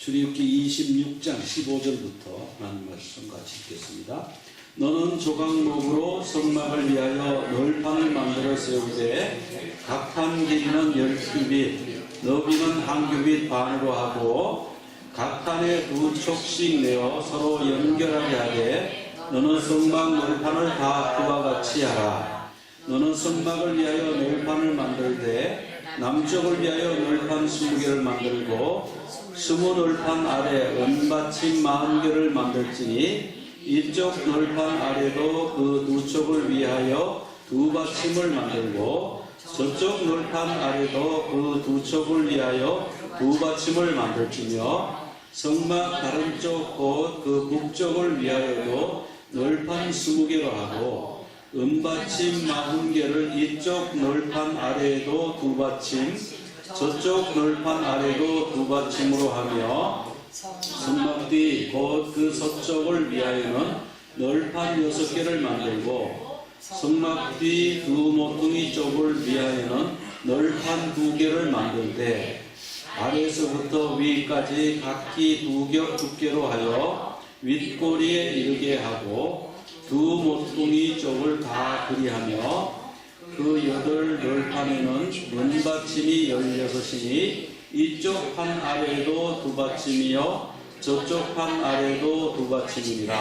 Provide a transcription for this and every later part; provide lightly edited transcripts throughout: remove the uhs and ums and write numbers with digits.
출애굽기 26장 15절부터 하나님 말씀 같이 읽겠습니다. 너는 조각목으로 성막을 위하여 널판을 만들어 세우되 각 판 길이는 10규빗, 너비는 1규빗 반으로 하고 각 판에 2촉씩 내어 서로 연결하게 하되 너는 성막 널판을 다 그와 같이 하라. 너는 성막을 위하여 널판을 만들되 남쪽을 위하여 널판 20개를 만들고 20널판 아래 은받침 40개를 만들지니 이쪽 널판 아래도 그 2쪽을 위하여 2받침을 만들고 저쪽 널판 아래도 그 2쪽을 위하여 2받침을 만들지며 성막 다른 쪽 곧 그 북쪽을 위하여도 널판 20개로 하고 은받침 40개를 이쪽 널판 아래에도 2받침 저쪽 널판 아래도 2받침으로 하며 성막 뒤 곧 그 서쪽을 위하여는 널판 6개를 만들고 성막 뒤 두 모퉁이 쪽을 위하여는 널판 2개를 만들되 아래에서부터 위까지 각기 2개로 하여 윗꼬리에 이르게 하고 두 모퉁이 쪽을 다 그리하며 그 8널판에는 은받침이 16이니 이쪽 판 아래에도 2받침이요 저쪽 판 아래에도 2받침이니라.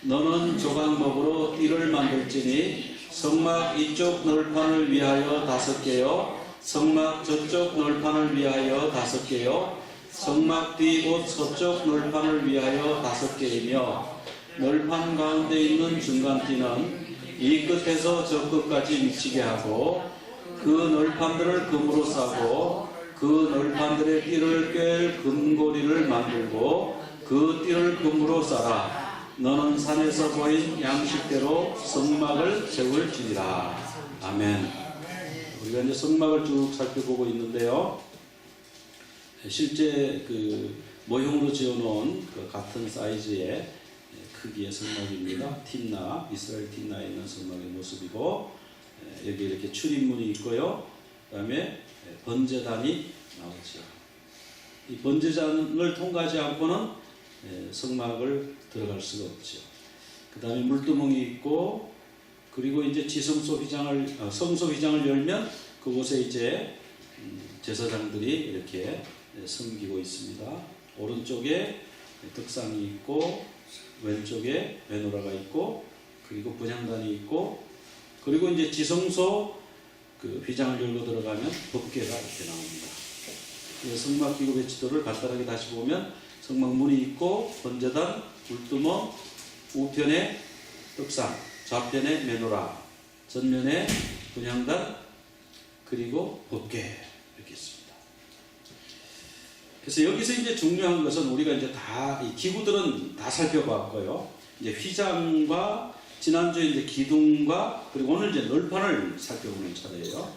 너는 조각목으로 띠를 만들지니 성막 이쪽 널판을 위하여 5개요 성막 저쪽 널판을 위하여 5개요 성막 뒤 곧 서쪽 널판을 위하여 5개이며 널판 가운데 있는 중간띠는 이 끝에서 저 끝까지 미치게 하고 그 널판들을 금으로 싸고 그 널판들의 띠를 꿰 금고리를 만들고 그 띠를 금으로 싸라. 너는 산에서 보인 양식대로 성막을 세울지니라. 아멘. 우리가 이제 성막을 쭉 살펴보고 있는데요. 실제 그 모형으로 지어놓은 그 같은 사이즈의 크기의 성막입니다. 틴나, 이스라엘 틴나에 있는 성막의 모습이고 여기 이렇게 출입문이 있고요. 그 다음에 번제단이 나오죠. 이 번제단을 통과하지 않고는 성막을 들어갈 수가 없죠. 그 다음에 물두멍이 있고 그리고 이제 지성소 휘장을 성소 휘장을 열면 그곳에 이제 제사장들이 이렇게 섬기고 있습니다. 오른쪽에 덕상이 있고 왼쪽에 메노라가 있고 그리고 분향단이 있고 그리고 이제 지성소 그 휘장을 열고 들어가면 법궤가 이렇게 나옵니다. 성막 기구 배치도를 간단하게 다시 보면 성막 문이 있고 번제단, 물두멍, 우편에 덕상, 좌편에 메노라, 전면에 분향단 그리고 법궤 이렇게 있습니다. 그래서 여기서 이제 중요한 것은 우리가 이제 다 이 기구들은 다 살펴봤고요. 이제 휘장과 지난주에 이제 기둥과 그리고 오늘 이제 널판을 살펴보는 차례예요.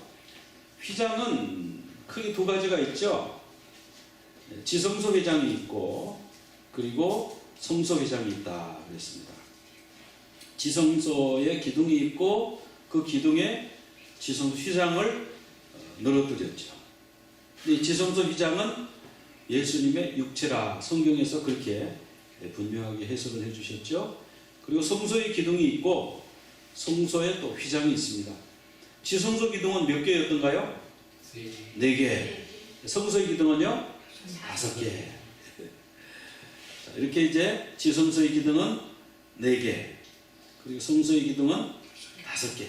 휘장은 크게 2가지가 있죠. 지성소 휘장이 있고 그리고 성소 휘장이 있다 그랬습니다. 지성소에 기둥이 있고 그 기둥에 지성소 휘장을 늘어뜨렸죠. 이 지성소 휘장은 예수님의 육체라 성경에서 그렇게 분명하게 해석을 해주셨죠. 그리고 성소의 기둥이 있고 성소에 또 휘장이 있습니다. 지성소 기둥은 몇 개였던가요? 4개. 성소의 기둥은요? 5개. 이렇게 이제 지성소의 기둥은 4개. 그리고 성소의 기둥은 5개.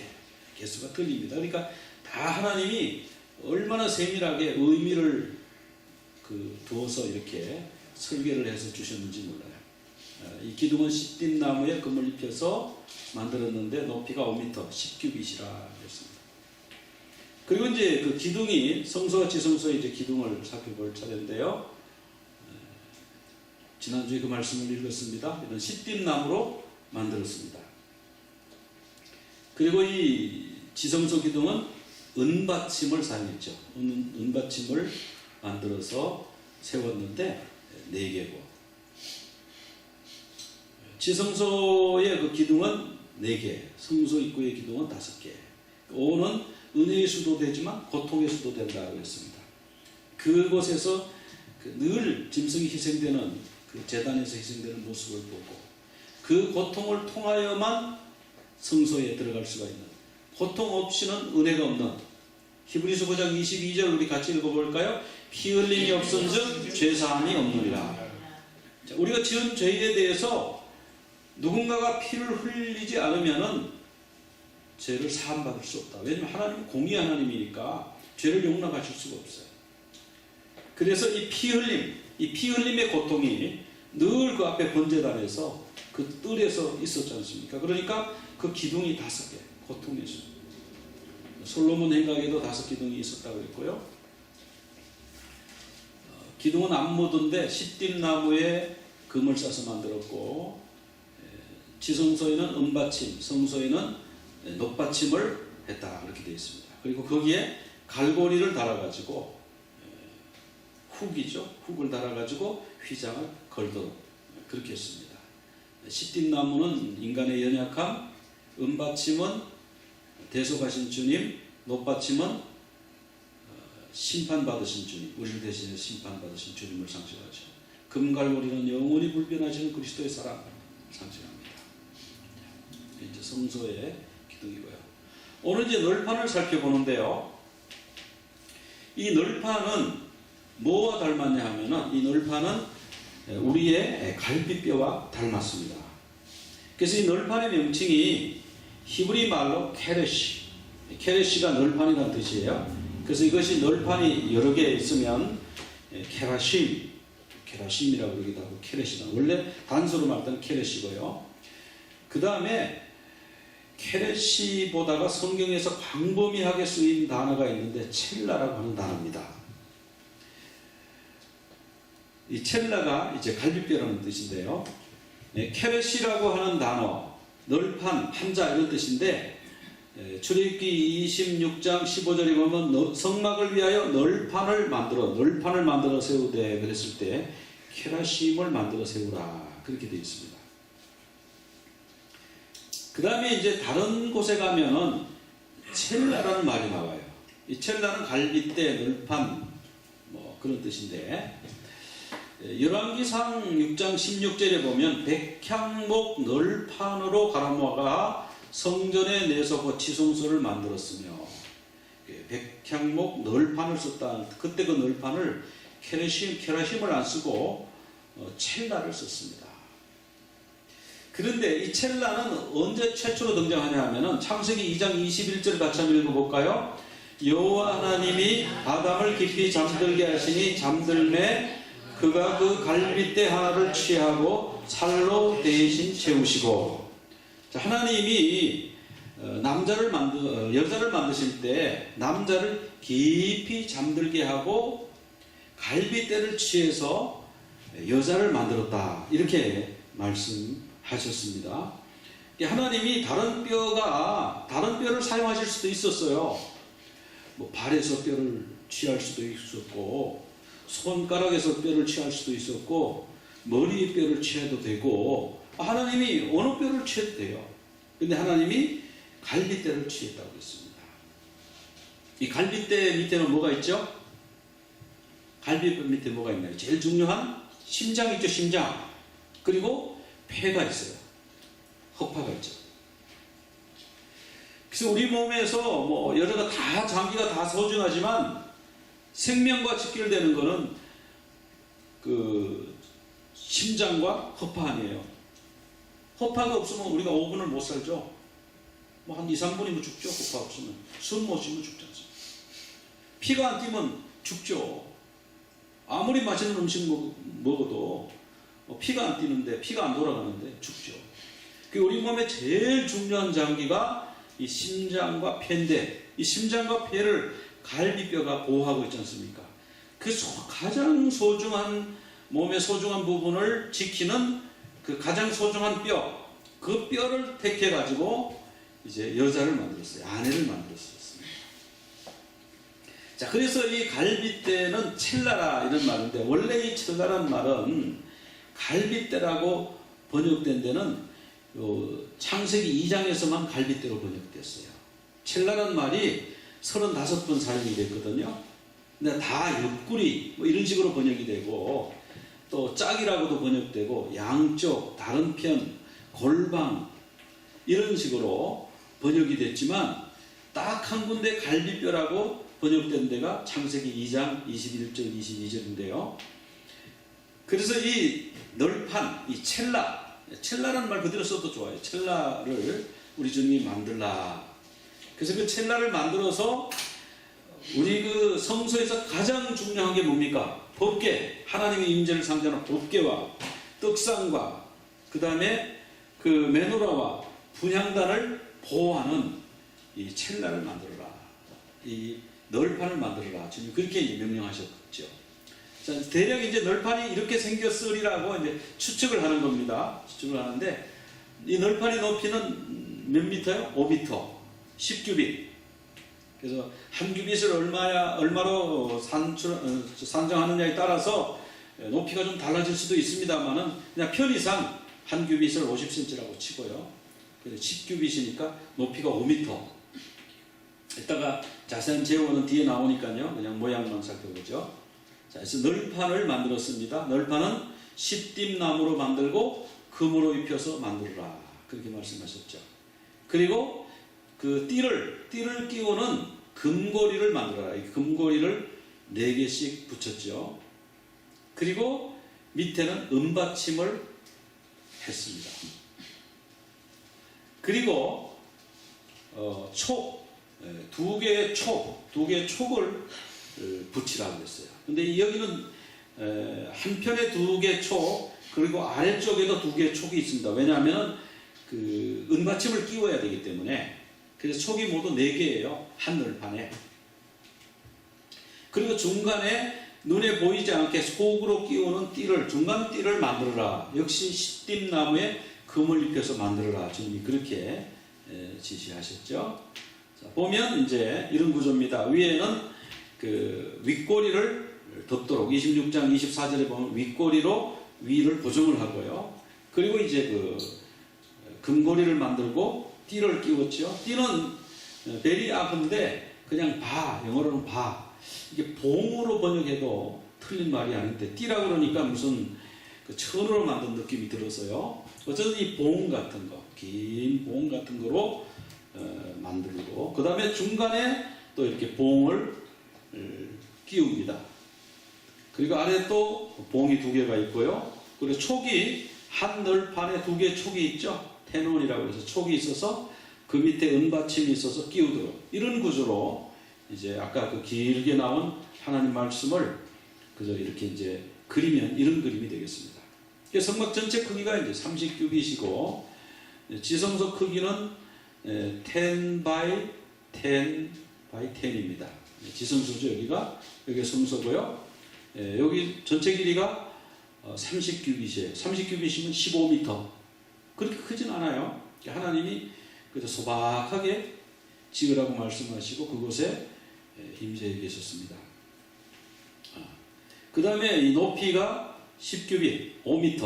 개수가 틀립니다. 그러니까 다 하나님이 얼마나 세밀하게 의미를 두어서 이렇게 설계를 해서 주셨는지 몰라요. 이 기둥은 시띠나무에 금을 입혀서 만들었는데 높이가 5m, 10규빗이라 그랬습니다. 그리고 이제 그 기둥이 성소와 지성소의 이제 기둥을 살펴볼 차례인데요. 지난주에 그 말씀을 읽었습니다. 이런 시띠나무로 만들었습니다. 그리고 이 지성소 기둥은 은받침을 사용했죠. 은받침을 만들어서 세웠는데 4개고 지성소의 그 기둥은 4개, 성소 입구의 기둥은 5개. 오는 은혜의 수도 되지만 고통의 수도 된다고 했습니다. 그곳에서 늘 짐승이 희생되는 그 제단에서 희생되는 모습을 보고 그 고통을 통하여만 성소에 들어갈 수가 있는, 고통 없이는 은혜가 없는, 히브리서 9장 22절 우리 같이 읽어볼까요? 피 흘림이 없은즉 죄사함이 없느니라. 자, 우리가 지은 죄에 대해서 누군가가 피를 흘리지 않으면은 죄를 사함받을 수 없다. 왜냐하면 하나님은 공의 하나님이니까 죄를 용납하실 수가 없어요. 그래서 이 피 흘림의 고통이 늘 그 앞에 번제단에서 그 뜰에서 있었지 않습니까? 그러니까 그 기둥이 5개, 고통에서. 솔로몬 행각에도 5기둥이 있었다고 했고요. 기둥은 암모드인데 시띠나무에 금을 싸서 만들었고, 지성소에는 은받침, 성소에는 녹받침을 했다, 그렇게 되어 있습니다. 그리고 거기에 갈고리를 달아가지고 훅을 달아가지고 휘장을 걸도록 그렇게 했습니다. 시띠나무는 인간의 연약함, 은받침은 대속하신 주님, 녹받침은 심판받으신 주님, 우리를 대신해 심판받으신 주님을 상징하죠. 금갈고리는 영원히 불변하시는 그리스도의 사랑 상징합니다. 이제 성소의 기둥이고요. 오늘 이제 널판을 살펴보는데요. 이 널판은 뭐와 닮았냐 하면은, 이 널판은 우리의 갈비뼈와 닮았습니다. 그래서 이 널판의 명칭이 히브리 말로 케레시가 널판이라는 뜻이에요. 그래서 이것이 널판이 여러 개 있으면 케라심이라고 그러기도 하고 케레시다. 원래 단서로 말하면 케레시고요. 그 다음에 케레시보다가 성경에서 광범위하게 쓰인 단어가 있는데 첼라라고 하는 단어입니다. 이 첼라가 이제 갈비뼈라는 뜻인데요. 케레시라고 하는 단어, 널판, 판자 이런 뜻인데, 출애굽기 26장 15절에 보면 성막을 위하여 널판을 만들어 세우되 그랬을 때 케라심을 만들어 세우라, 그렇게 되어 있습니다. 그 다음에 이제 다른 곳에 가면은 첼라라는 말이 나와요. 이 첼라는 갈빗대, 널판 뭐 그런 뜻인데, 열왕기상 6장 16절에 보면 백향목 널판으로 갈아모아가 성전에 내서 지성소를 만들었으며, 백향목 널판을 썼다. 그때 그 널판을 케라심을 안 쓰고 첼라를 썼습니다. 그런데 이 첼라는 언제 최초로 등장하냐 하면은 창세기 2장 21절 같이 한번 읽어볼까요? 여호와 하나님이 아담을 깊이 잠들게 하시니 잠들매 그가 그 갈빗대 하나를 취하고 살로 대신 채우시고. 자, 하나님이 여자를 만드실 때 남자를 깊이 잠들게 하고 갈빗대를 취해서 여자를 만들었다, 이렇게 말씀하셨습니다. 하나님이 다른 뼈를 사용하실 수도 있었어요. 뭐 발에서 뼈를 취할 수도 있었고, 손가락에서 뼈를 취할 수도 있었고, 머리의 뼈를 취해도 되고, 하나님이 어느 뼈를 취해도 돼요. 근데 하나님이 갈빗대를 취했다고 했습니다. 이 갈빗대 밑에는 뭐가 있죠? 갈빗대 밑에 뭐가 있나요? 제일 중요한 심장 있죠, 심장. 그리고 폐가 있어요. 허파가 있죠. 그래서 우리 몸에서 뭐 여자가 다 장기가 다 소중하지만 생명과 직결되는 것은 그 심장과 허파 아니에요. 허파가 없으면 우리가 5분을 못 살죠. 뭐 한 2, 3분이면 죽죠. 허파 없으면. 숨 못 쉬면 죽지 않습니까? 피가 안 뛰면 죽죠. 아무리 맛있는 음식 먹어도 피가 안 뛰는데, 피가 안 돌아가는데 죽죠. 우리 몸의 제일 중요한 장기가 이 심장과 폐인데, 이 심장과 폐를 갈비뼈가 보호하고 있지 않습니까? 그 가장 소중한, 몸의 소중한 부분을 지키는 그 가장 소중한 뼈, 그 뼈를 택해가지고 이제 여자를 만들었어요. 아내를 만들었습니다. 자, 그래서 이 갈빗대는 첼라라 이런 말인데, 원래 이 첼라란 말은 갈빗대라고 번역된 데는 창세기 2장에서만 갈빗대로 번역됐어요. 첼라란 말이 35번 사용이 됐거든요. 근데 다 옆구리 뭐 이런 식으로 번역이 되고, 또 짝이라고도 번역되고, 양쪽, 다른 편, 골방 이런 식으로 번역이 됐지만 딱 한 군데 갈비뼈라고 번역된 데가 창세기 2장 21절 22절인데요. 그래서 이 널판, 이 첼라라는 말 그대로 써도 좋아요. 첼라를 우리 주님이 만들라. 그래서 그 첼라를 만들어서 우리 그 성소에서 가장 중요한 게 뭡니까? 법궤, 하나님의 임재를 상징하는 법궤와 떡상과 그 다음에 그 메노라와 분향단을 보호하는 이 첼라를 만들어라. 이 널판을 만들어라. 지금 그렇게 명령하셨죠. 자, 대략 이제 널판이 이렇게 생겼으리라고 이제 추측을 하는 겁니다. 추측을 하는데, 이 널판의 높이는 몇 미터요? 5미터, 10규빗. 그래서 한 규빗을 얼마로 산정하느냐에 따라서 높이가 좀 달라질 수도 있습니다만은 그냥 편의상 한 규빗을 50cm라고 치고요. 그래서 10규빗이니까 높이가 5m. 이따가 자세한 제호는 뒤에 나오니까요. 그냥 모양만 살펴보죠. 자, 그래서 널판을 만들었습니다. 널판은 시띠나무로 만들고 금으로 입혀서 만들어라. 그렇게 말씀하셨죠. 그리고 그 띠를 끼우는 금고리를 만들어라. 이 금고리를 4개씩 붙였죠. 그리고 밑에는 은받침을 했습니다. 그리고 두 개의 촉을 붙이라고 했어요. 근데 여기는 한편에 2개 촉, 그리고 아래쪽에도 2개의 촉이 있습니다. 왜냐하면 그 은받침을 끼워야 되기 때문에. 그래서 촉이 모두 4개예요. 한 널판에. 그리고 중간에 눈에 보이지 않게 속으로 끼우는 띠를, 중간 띠를 만들어라. 역시 시띠나무에 금을 입혀서 만들어라. 주님이 그렇게 지시하셨죠. 자, 보면 이제 이런 구조입니다. 위에는 그 윗꼬리를 덮도록 26장 24절에 보면 윗꼬리로 위를 고정을 하고요. 그리고 이제 그 금고리를 만들고 띠를 끼웠죠. 띠는 베리아흐인데 그냥 영어로는 이게 봉으로 번역해도 틀린 말이 아닌데, 띠라고 그러니까 무슨 그 천으로 만든 느낌이 들어서요. 어쨌든 이 봉 같은 거, 긴 봉 같은 거로 만들고, 그 다음에 중간에 또 이렇게 봉을 끼웁니다. 그리고 아래 또 봉이 2개가 있고요. 그리고 촉이 한 널판에 2개의 촉이 있죠. 테논이라고 해서 촉이 있어서 그 밑에 은받침이 있어서 끼우도록, 이런 구조로 이제 아까 그 길게 나온 하나님 말씀을 그저 이렇게 이제 그리면 이런 그림이 되겠습니다. 성막 전체 크기가 이제 30규빗이고, 지성소 크기는 10 by 10 by 10입니다. 지성소죠. 여기가 성소고요. 여기 전체 길이가 30규빗이에요. 30규빗이면 15m. 그렇게 크진 않아요. 하나님이 그저 소박하게 지으라고 말씀하시고 그곳에 임재해 계셨습니다. 그 다음에 이 높이가 10규빗, 5m.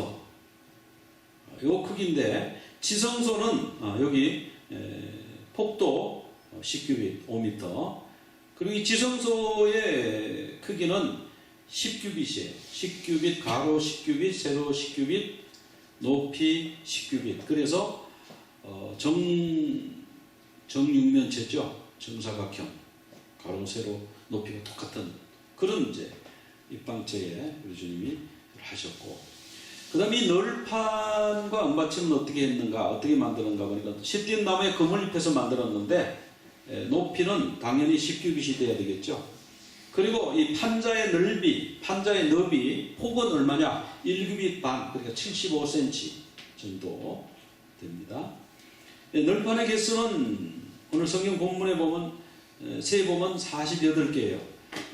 요 크기인데, 지성소는 여기 폭도 10규빗, 5m. 그리고 이 지성소의 크기는 10규빗이에요. 10규빗, 가로 10규빗, 세로 10규빗, 높이 10규빗. 그래서 정육면체죠. 정사각형, 가로 세로 높이가 똑같은 그런 이제 입방체에 우리 주님이 하셨고, 그 다음에 이 널판과 은받침은 어떻게 했는가, 어떻게 만드는가 보니까 시띠나무에 금을 입혀서 만들었는데, 높이는 당연히 10규빗이 돼야 되겠죠. 그리고 이 판자의 너비, 폭은 얼마냐? 1규빗 반, 그러니까 75cm 정도 됩니다. 널판의 개수는 오늘 성경 본문에 보면 세보면 48개예요.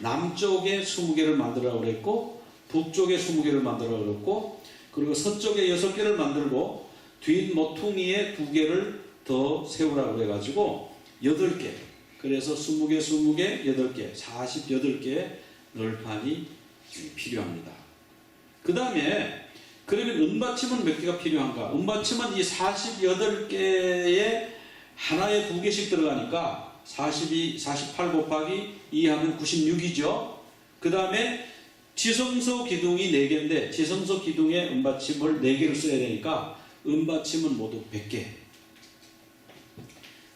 남쪽에 20개를 만들라고 그랬고, 북쪽에 20개를 만들라고 그랬고, 그리고 서쪽에 6개를 만들고 뒷 모퉁이에 2개를 더 세우라고 해가지고 8개. 그래서 20개, 8개, 48개의 널판이 필요합니다. 그 다음에 그러면 은받침은 몇 개가 필요한가? 은받침은 이 48개에 하나에 2개씩 들어가니까 48 곱하기 2 하면 96이죠. 그 다음에 지성소 기둥이 4개인데 지성소 기둥에 은받침을 4개를 써야 되니까 은받침은 모두 100개.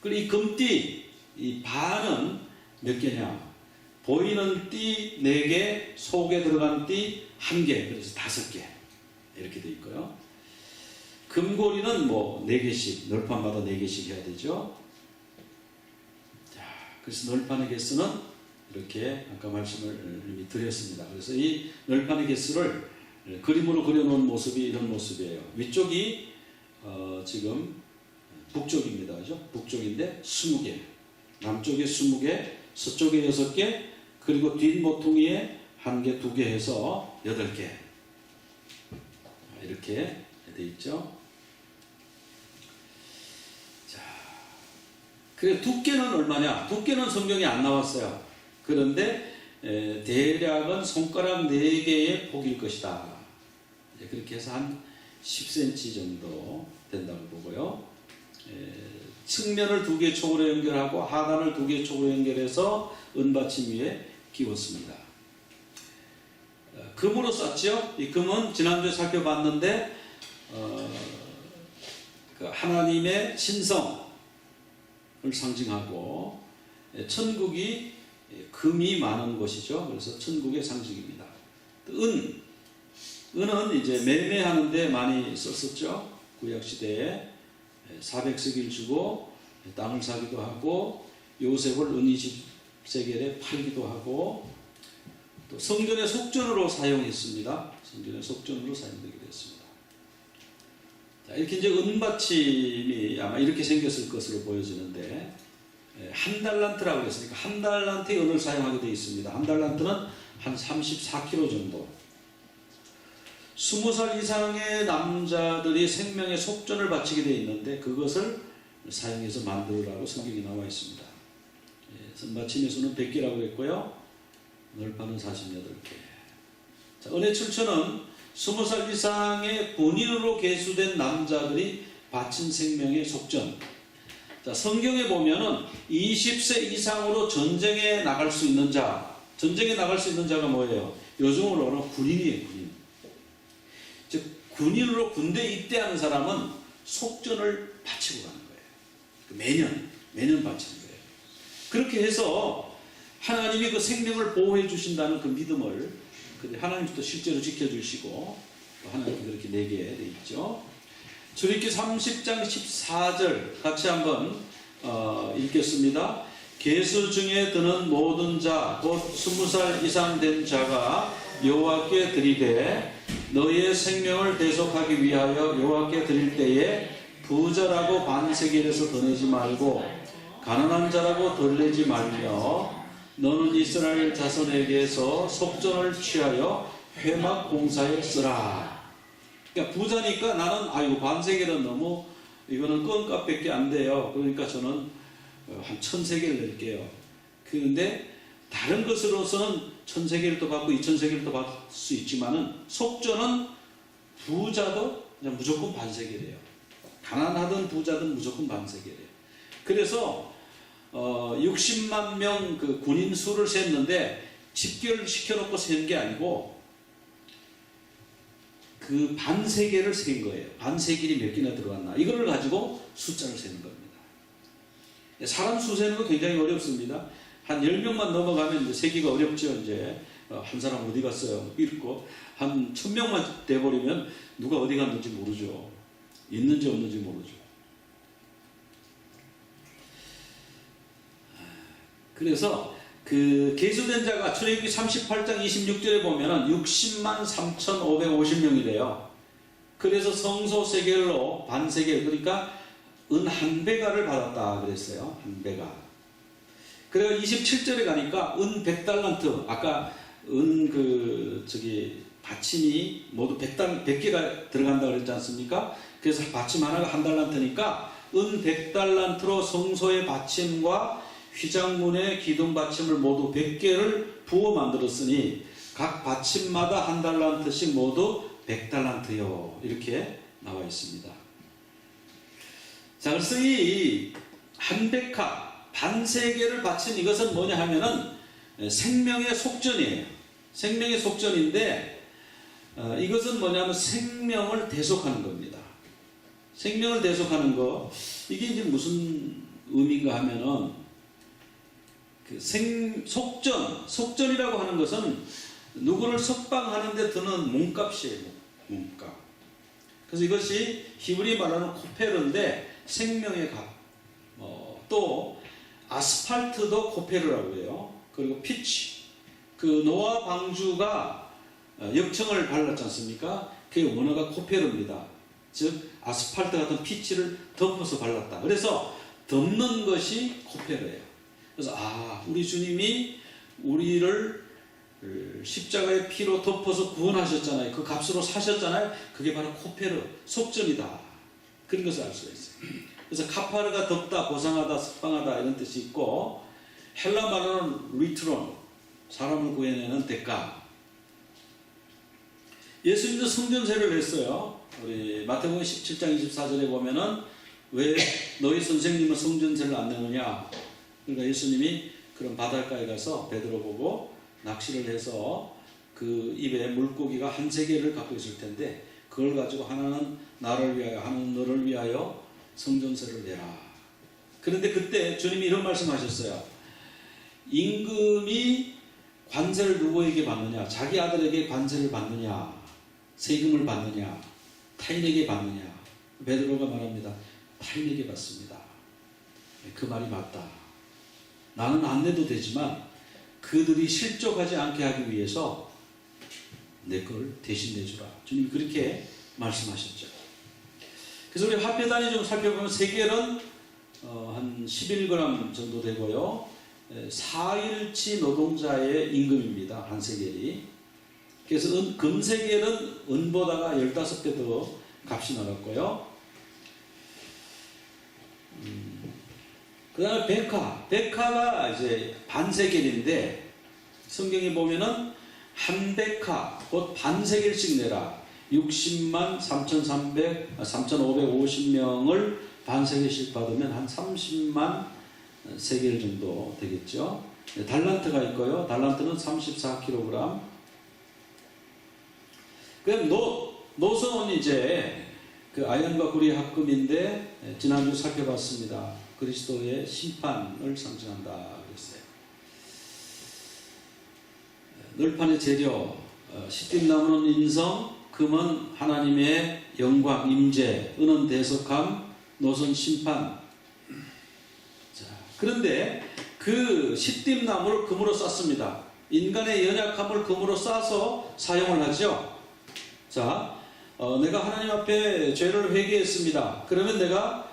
그리고 이 금띠 이 반은 몇 개냐? 보이는 띠 4개, 속에 들어간 띠 1개, 그래서 5개 이렇게 돼 있고요. 금고리는 뭐 4개씩, 널판마다 4개씩 해야 되죠. 자, 그래서 널판의 개수는 이렇게 아까 말씀을 이미 드렸습니다. 그래서 이 널판의 개수를 그림으로 그려놓은 모습이 이런 모습이에요. 위쪽이 지금 북쪽입니다. 그죠? 북쪽인데 20개, 남쪽에 20개, 서쪽에 6개, 그리고 뒷모퉁이에 1개, 2개 해서 8개. 이렇게 돼 있죠. 자, 그래 두께는 얼마냐? 두께는 성경에 안 나왔어요. 그런데 대략은 손가락 4개의 폭일 것이다. 그렇게 해서 한 10cm 정도 된다고 보고요. 측면을 2개 촉으로 연결하고 하단을 2개 촉으로 연결해서 은받침 위에 끼웠습니다. 금으로 쌌죠. 이 금은 지난주에 살펴봤는데 그 하나님의 신성을 상징하고 천국이 금이 많은 곳이죠. 그래서 천국의 상징입니다. 은은 이제 매매하는데 많이 썼었죠. 구약시대에 400세겔 주고 땅을 사기도 하고 요셉을 은 20세겔에 팔기도 하고 또 성전의 속전으로 사용했습니다. 성전의 속전으로 사용되게 됐습니다. 자, 이렇게 이제 은받침이 아마 이렇게 생겼을 것으로 보여지는데 한 달란트라고 했으니까 한 달란트의 은을 사용하게 되어 있습니다. 한 달란트는 한 34kg 정도. 20살 이상의 남자들이 생명의 속전을 바치게 되어 있는데 그것을 사용해서 만들으라고 성경이 나와 있습니다. 은받침의 수는 100개라고 했고요. 널판은 48개. 자, 은의 출처는 20살 이상의 군인으로 계수된 남자들이 바친 생명의 속전. 자, 성경에 보면은 20세 이상으로 전쟁에 나갈 수 있는 자, 전쟁에 나갈 수 있는 자가 뭐예요? 요즘으로는 군인이에요, 군인. 즉, 군인으로 군대에 입대하는 사람은 속전을 바치고 가는 거예요. 매년 바치는 거예요. 그렇게 해서 하나님이 그 생명을 보호해 주신다는 그 믿음을 하나님도 실제로 지켜주시고 하나님께 그렇게 내게 돼 있죠. 출애굽기 30장 14절 같이 한번 읽겠습니다. 계수 중에 드는 모든 자 곧 20살 이상 된 자가 여호와께 드리되 너희의 생명을 대속하기 위하여 여호와께 드릴 때에 부자라고 반세겔에서 더 내지 말고 가난한 자라고 덜 내지 말며 너는 이스라엘 자손에게서 속전을 취하여 회막 공사에 쓰라. 그러니까 부자니까 나는 반세겔은 너무 이거는 껌값밖에 안 돼요. 그러니까 저는 한 1000세겔 낼게요. 그런데 다른 것으로서는 1000세겔도 받고 2000세겔도 받을 수 있지만은 속전은 부자도 그냥 무조건 반세겔이에요. 가난하든 부자든 무조건 반세겔이에요. 그래서 60만 명 그 군인 수를 셌는데 집결시켜놓고 센 게 아니고 그 반세겔을 센 거예요. 반세겔이 몇 개나 들어갔나 이거를 가지고 숫자를 세는 겁니다. 사람 수 세는 거 굉장히 어렵습니다. 한 10명만 넘어가면 이제 세기가 어렵죠. 이제 한 사람 어디 갔어요 읽고 한 1000명만 돼버리면 누가 어디 갔는지 모르죠. 있는지 없는지 모르죠. 그래서 그 계수된 자가 출애굽기 38장 26절에 보면은 60만 3,550명이래요. 그래서 성소 세겔로 반세겔 그러니까 은 한 배가를 받았다 그랬어요. 한 배가. 그래서 27절에 가니까 은 100달란트 아까 은 받침이 모두 100개가 들어간다 그랬지 않습니까? 그래서 받침 하나가 한 달란트니까 은 100달란트로 성소의 받침과 휘장문의 기둥 받침을 모두 100개를 부어 만들었으니 각 받침마다 한 달란트씩 모두 100달란트요. 이렇게 나와 있습니다. 자, 그래서 이 한백합 반세겔을 바친 이것은 뭐냐 하면은 생명의 속전이에요. 생명의 속전인데 이것은 뭐냐면 생명을 대속하는 겁니다. 생명을 대속하는 거, 이게 이제 무슨 의미인가 하면은 그 속전이라고 하는 것은 누구를 석방하는 데 드는 몸값이에요. 몸값. 그래서 이것이 히브리 말하는 코페르인데 생명의 값. 또 아스팔트도 코페르라고 해요. 그리고 피치. 그 노아 방주가 역청을 발랐지 않습니까? 그게 원어가 코페르입니다. 즉 아스팔트 같은 피치를 덮어서 발랐다. 그래서 덮는 것이 코페르예요. 그래서 우리 주님이 우리를 십자가의 피로 덮어서 구원하셨잖아요. 그 값으로 사셨잖아요. 그게 바로 코페르, 속전이다. 그런 것을 알 수가 있어요. 그래서 카파르가 덮다, 보상하다, 석방하다 이런 뜻이 있고, 헬라 말로는 리트론, 사람을 구해내는 대가. 예수님도 성전세를 냈어요. 우리 마태복음 17장 24절에 보면은 왜 너희 선생님은 성전세를 안 내느냐? 그러니까 예수님이 그런 바닷가에 가서 베드로 보고 낚시를 해서 그 입에 물고기가 한 세개를 갖고 있을 텐데 그걸 가지고 하나는 나를 위하여, 하나는 너를 위하여 성전세를 내라. 그런데 그때 주님이 이런 말씀하셨어요. 임금이 관세를 누구에게 받느냐? 자기 아들에게 관세를 받느냐? 세금을 받느냐? 타인에게 받느냐? 베드로가 말합니다. 타인에게 받습니다. 그 말이 맞다. 나는 안 내도 되지만 그들이 실족하지 않게 하기 위해서 내 걸 대신 내주라. 주님이 그렇게 말씀하셨죠. 그래서 우리 화폐 단위 좀 살펴보면 세겔은 한 11g 정도 되고요. 4일치 노동자의 임금입니다. 한 세겔이. 그래서 금세겔은 은보다가 15배 더 값이 나갔고요. 그 다음에 백화가 이제 반세겔인데 성경에 보면은 한 백화, 곧 반세겔씩 내라. 60만 3,550명을 반세겔씩 받으면 한 30만 세겔 정도 되겠죠. 달란트가 있고요. 달란트는 34kg. 그럼 노선은 이제 그 아연과 구리의 합금인데 지난주 살펴봤습니다. 그리스도의 심판을 상징한다 그랬어요. 널판의 재료, 시띠나무는 인성, 금은 하나님의 영광, 임재, 은은 대속함, 노선 심판. 자, 그런데 그 시띠나무를 금으로 쌌습니다. 인간의 연약함을 금으로 싸서 사용을 하죠. 자, 내가 하나님 앞에 죄를 회개했습니다. 그러면 내가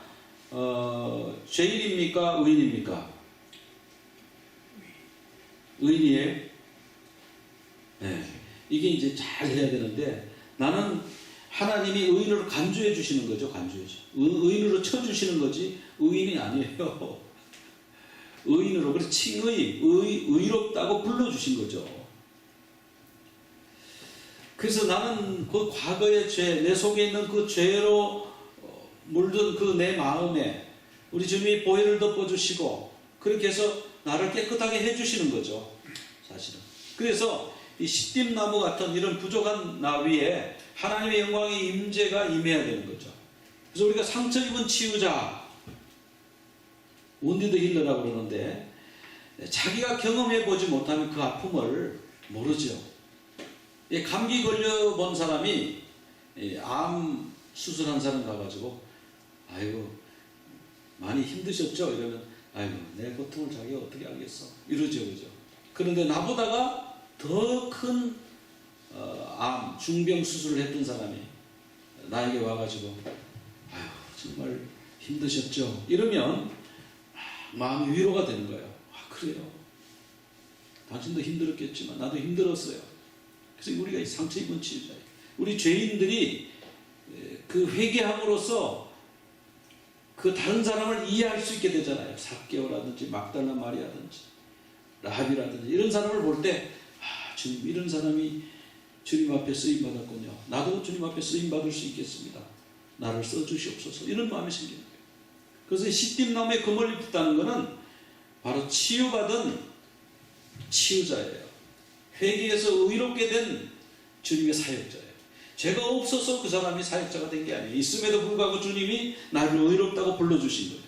죄인입니까? 의인입니까? 의인이에요. 네. 이게 이제 잘 해야 되는데 나는 하나님이 의인으로 간주해 주시는 거죠. 의인으로 쳐주시는 거지 의인이 아니에요. 의인으로, 그래서 칭의, 의롭다고 불러주신 거죠. 그래서 나는 그 과거의 죄, 내 속에 있는 그 죄로 물든 그 내 마음에 우리 주님이 보혈을 덮어주시고 그렇게 해서 나를 깨끗하게 해주시는 거죠. 사실은. 그래서 이 시띠나무 같은 이런 부족한 나 위에 하나님의 영광의 임재가 임해야 되는 거죠. 그래서 우리가 상처 입은 치유자, 원디드 힐러라고 그러는데 자기가 경험해 보지 못하면 그 아픔을 모르죠. 감기 걸려본 사람이 암 수술한 사람 가가지고 아이고 많이 힘드셨죠? 이러면 아이고 내 고통을 자기가 어떻게 알겠어? 이러죠, 그죠? 그런데 나보다가 더 큰 암, 중병 수술을 했던 사람이 나에게 와가지고 아유 정말 힘드셨죠? 이러면 마음이 위로가 되는 거예요. 그래요. 당신도 힘들었겠지만 나도 힘들었어요. 그래서 우리가 상처 입은 치유자예요. 우리 죄인들이 그 회개함으로써 그 다른 사람을 이해할 수 있게 되잖아요. 삭개오라든지 막달라 마리아든지 라합이라든지 이런 사람을 볼 때 주님, 이런 사람이 주님 앞에 쓰임받았군요. 나도 주님 앞에 쓰임받을 수 있겠습니다. 나를 써주시옵소서. 이런 마음이 생기는 거예요. 그래서 시띠나무에 금을 입혔다는 것은 바로 치유받은 치유자예요. 회개해서 의롭게 된 주님의 사역자예요. 죄가 없어서 그 사람이 사역자가 된 게 아니에요. 있음에도 불구하고 주님이 나를 의롭다고 불러주신 거예요.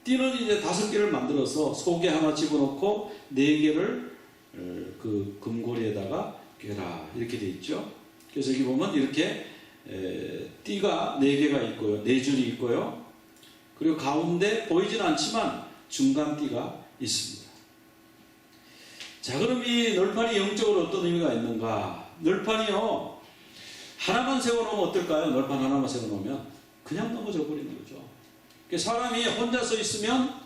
띠는 이제 5개를 만들어서 속에 하나 집어넣고 4개를 그 금고리에다가 꿰라 이렇게 돼 있죠. 그래서 여기 보면 이렇게 띠가 4개가 있고요. 4줄이 있고요. 그리고 가운데 보이진 않지만 중간 띠가 있습니다. 자, 그럼 이 널판이 영적으로 어떤 의미가 있는가? 널판이요, 하나만 세워놓으면 어떨까요? 널판 하나만 세워놓으면 그냥 넘어져 버리는 거죠. 사람이 혼자 서 있으면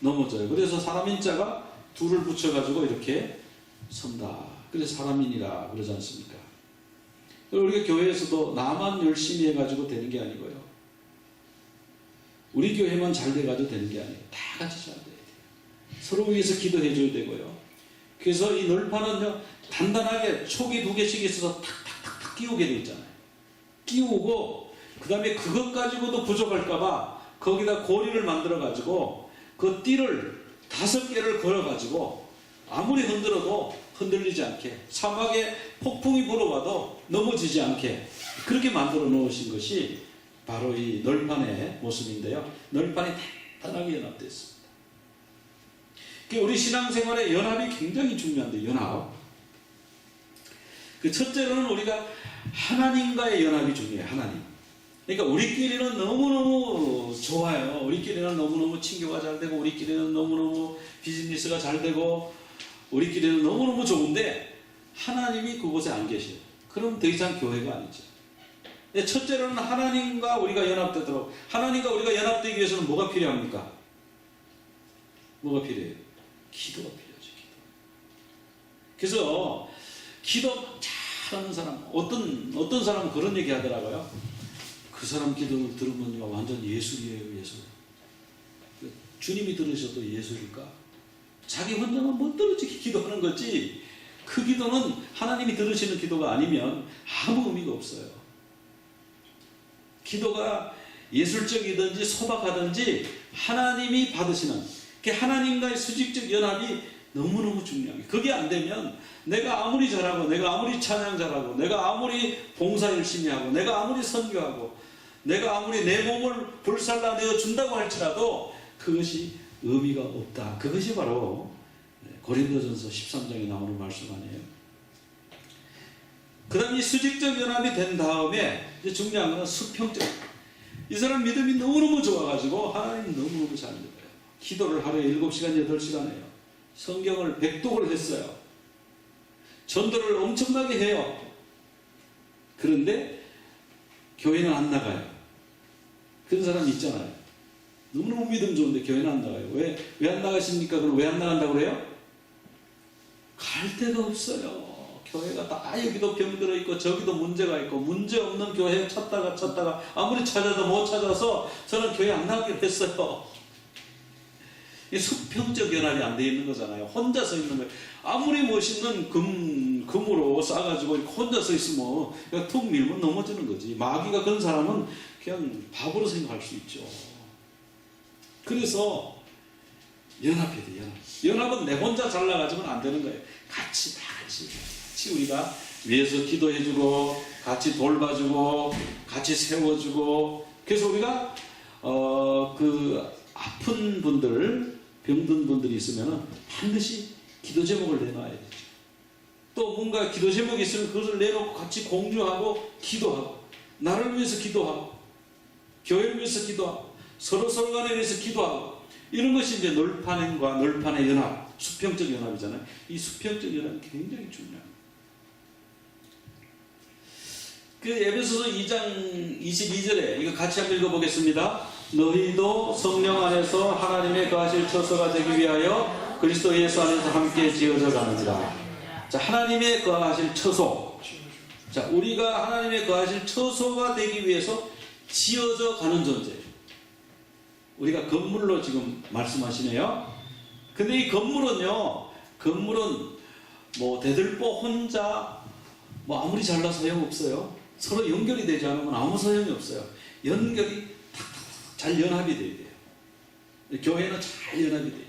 넘어져요. 그래서 사람인자가 둘을 붙여가지고 이렇게 선다. 그래서 사람인이라 그러지 않습니까? 우리가 교회에서도 나만 열심히 해가지고 되는 게 아니고요. 우리 교회만 잘 돼가지고 되는 게 아니에요. 다 같이 잘 돼야 돼요. 서로 위해서 기도해줘야 되고요. 그래서 이 널판은요, 단단하게 촉이 2개씩 있어서 탁탁탁탁 끼우게 돼 있잖아요. 끼우고 그 다음에 그것 가지고도 부족할까봐 거기다 고리를 만들어 가지고 그 띠를 5개를 걸어 가지고 아무리 흔들어도 흔들리지 않게, 사막에 폭풍이 불어와도 넘어지지 않게 그렇게 만들어 놓으신 것이 바로 이 널판의 모습인데요. 널판이 단단하게 연합되어 있습니다. 우리 신앙생활의 연합이 굉장히 중요한데, 연합. 그 첫째로는 우리가 하나님과의 연합이 중요해요. 하나님. 그러니까 우리끼리는 너무너무 좋아요. 우리끼리는 너무너무 친교가 잘 되고, 우리끼리는 너무너무 비즈니스가 잘 되고, 우리끼리는 너무너무 좋은데 하나님이 그곳에 안 계셔요. 그럼 더 이상 교회가 아니죠. 첫째로는 하나님과 우리가 연합되도록, 하나님과 우리가 연합되기 위해서는 뭐가 필요합니까? 뭐가 필요해요? 기도가 필요하죠. 기도. 그래서 기도 잘하는 사람, 어떤 사람은 그런 얘기 하더라고요. 그 사람 기도를 들으면요, 완전 예술이에요, 예술. 주님이 들으셔도 예술일까? 자기 혼자만 멋들어지게 기도하는 거지, 그 기도는 하나님이 들으시는 기도가 아니면 아무 의미가 없어요. 기도가 예술적이든지 소박하든지 하나님이 받으시는, 하나님과의 수직적 연합이 너무너무 중요해요. 그게 안 되면 내가 아무리 잘하고, 내가 아무리 찬양 잘하고, 내가 아무리 봉사 열심히 하고, 내가 아무리 선교하고, 내가 아무리 내 몸을 불살라내어 준다고 할지라도 그것이 의미가 없다. 그것이 바로 고린도전서 13장에 나오는 말씀 아니에요. 그 다음 이 수직적 연합이 된 다음에 이제 중요한 건 수평적. 이 사람 믿음이 너무너무 좋아가지고 하나님 너무너무 잘 믿어요. 기도를 하루에 7시간, 8시간 해요. 성경을 100독을 했어요. 전도를 엄청나게 해요. 그런데 교회는 안 나가요. 그런 사람이 있잖아요. 너무너무 믿음 좋은데 교회는 안 나가요. 왜 안 나가십니까? 그럼 왜 안 나간다고 그래요? 갈 데가 없어요. 교회가 다 여기도 병들어 있고 저기도 문제가 있고, 문제 없는 교회 찾다가 아무리 찾아도 못 찾아서 저는 교회 안 나가기로 했어요. 수평적 연합이 안 돼 있는 거잖아요. 혼자 서 있는 거예요. 아무리 멋있는 금으로 싸가지고 혼자 서 있으면 그냥 툭 밀면 넘어지는 거지. 마귀가 그런 사람은 그냥 바보로 생각할 수 있죠. 그래서 연합해야 돼. 연합은 내 혼자 잘 나가지면 안 되는 거예요. 같이 우리가 위해서 기도해주고, 같이 돌봐주고, 같이 세워주고. 그래서 우리가 그 아픈 분들, 병든 분들이 있으면 반드시 기도 제목을 내놔야 되죠. 또 뭔가 기도 제목이 있으면 그것을 내놓고 같이 공유하고 기도하고, 나를 위해서 기도하고, 교회를 위해서 기도하고, 서로 간에 위해서 기도하고, 이런 것이 이제 널판과 널판의 연합, 수평적 연합이잖아요. 이 수평적 연합이 굉장히 중요합니다. 그 에베소서 2장 22절에 이거 같이 한번 읽어보겠습니다. 너희도 성령 안에서 하나님의 거하실 처소가 되기 위하여 그리스도 예수 안에서 함께 지어져 가느니라. 자, 하나님의 거하실 처소. 자, 우리가 하나님의 거하실 처소가 되기 위해서 지어져 가는 존재. 우리가 건물로 지금 말씀하시네요. 근데 이 건물은 뭐 대들보 혼자 뭐 아무리 잘나서 소용없어요. 서로 연결이 되지 않으면 아무 소용이 없어요. 연결이 잘 연합이 돼야 돼요. 교회는 잘 연합이 돼요.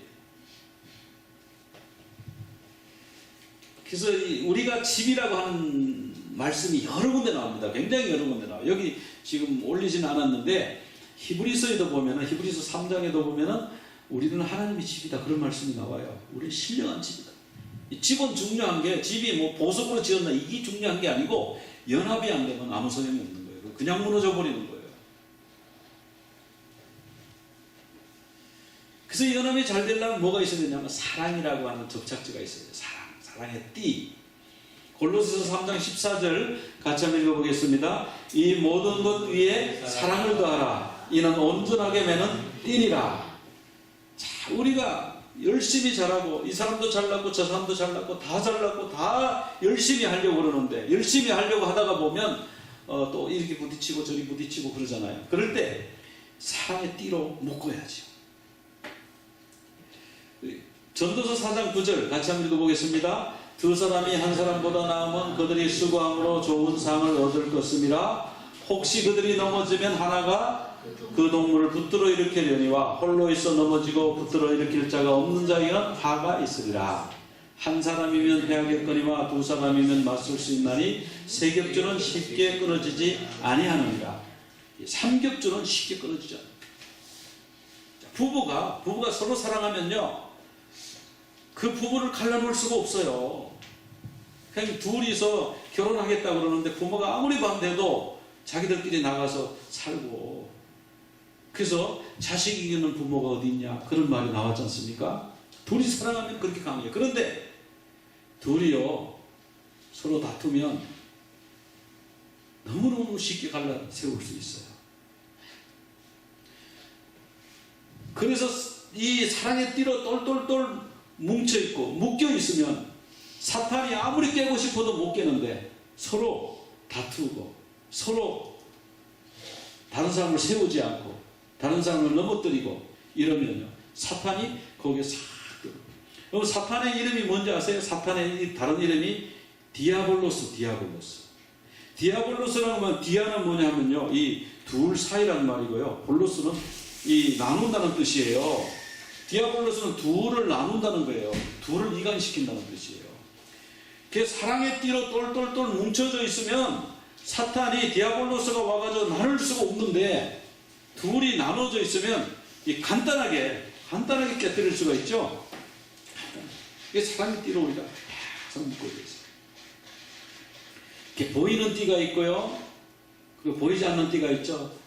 그래서 우리가 집이라고 하는 말씀이 여러 군데 나옵니다. 굉장히 여러 군데 나와요. 여기 지금 올리진 않았는데 히브리서에도 보면은, 히브리서 3장에도 보면은 우리는 하나님의 집이다 그런 말씀이 나와요. 우리는 신령한 집이다. 이 집은 중요한 게, 집이 뭐 보석으로 지었나 이게 중요한 게 아니고 연합이 안 되면 아무 소용이 없는 거예요. 그냥 무너져 버리는 거예요. 그래서 연합이 잘 되려면 뭐가 있어야 되냐면 사랑이라고 하는 접착제가 있어야 돼요. 사랑의 띠. 골로새서 3장 14절 같이 한번 읽어보겠습니다. 이 모든 것 위에 사랑을 더하라. 이는 온전하게 매는 띠니라. 자, 우리가 열심히 잘하고, 이 사람도 잘났고 저 사람도 잘났고 다 잘났고 다 열심히 하려고 그러는데, 열심히 하려고 하다가 보면 또 이렇게 부딪히고 저리 부딪히고 그러잖아요. 그럴 때 사랑의 띠로 묶어야죠. 전도서 4장 9절 같이 한번 읽어보겠습니다. 두 사람이 한 사람보다 나으면 그들이 수고함으로 좋은 상을 얻을 것임이라. 혹시 그들이 넘어지면 하나가 그 동물을 붙들어 일으키려니와 홀로 있어 넘어지고 붙들어 일으킬 자가 없는 자에게는 화가 있으리라. 한 사람이면 패하겠거니와 두 사람이면 맞설 수 있나니 세 겹줄은 쉽게 끊어지지 아니하느니라. 삼겹줄은 쉽게 끊어지지 않아요. 부부가 서로 사랑하면요, 그 부부를 갈라놓을 수가 없어요. 그냥 둘이서 결혼하겠다 그러는데 부모가 아무리 반대도 자기들끼리 나가서 살고, 그래서 자식 이기는 부모가 어디 있냐 그런 말이 나왔지 않습니까? 둘이 사랑하면 그렇게 강해요. 그런데 둘이요 서로 다투면 너무너무 쉽게 갈라 세울 수 있어요. 그래서 이 사랑의 띠로 똘똘똘 뭉쳐있고 묶여있으면 사탄이 아무리 깨고 싶어도 못 깨는데 서로 다투고 서로 다른 사람을 세우지 않고 다른 사람을 넘어뜨리고 이러면요 사탄이 거기에 싹 들어요. 그럼 사탄의 이름이 뭔지 아세요? 사탄의 다른 이름이 디아볼로스라고 하면, 디아는 뭐냐면요 이 둘 사이란 말이고요, 볼로스는 이 나눈다는 뜻이에요. 디아볼로스는 둘을 나눈다는 거예요. 둘을 이간시킨다는 뜻이에요. 그 사랑의 띠로 똘똘똘 뭉쳐져 있으면 사탄이 디아볼로스가 와가지고 나눌 수가 없는데, 둘이 나눠져 있으면 간단하게 깨뜨릴 수가 있죠. 이게 사랑의 띠로 우리가 항상 묶어져 있어요. 이렇게 보이는 띠가 있고요, 그리고 보이지 않는 띠가 있죠.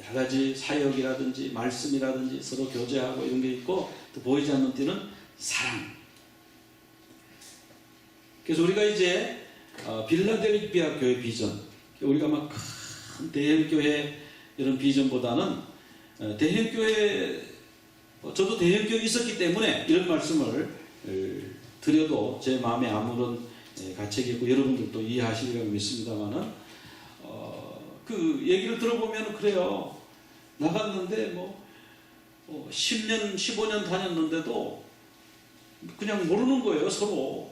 여러 가지 사역이라든지 말씀이라든지 서로 교제하고 이런 게 있고, 또 보이지 않는 띠는 사랑. 그래서 우리가 이제 빌라델피아 교회 비전, 우리가 막 큰 대형 교회 이런 비전보다는 대형 교회, 저도 대형 교회 있었기 때문에 이런 말씀을 드려도 제 마음에 아무런 가책이 없고 여러분들도 이해하시리라고 믿습니다만은, 그 얘기를 들어보면 그래요. 나갔는데 10년 15년 다녔는데도 그냥 모르는 거예요. 서로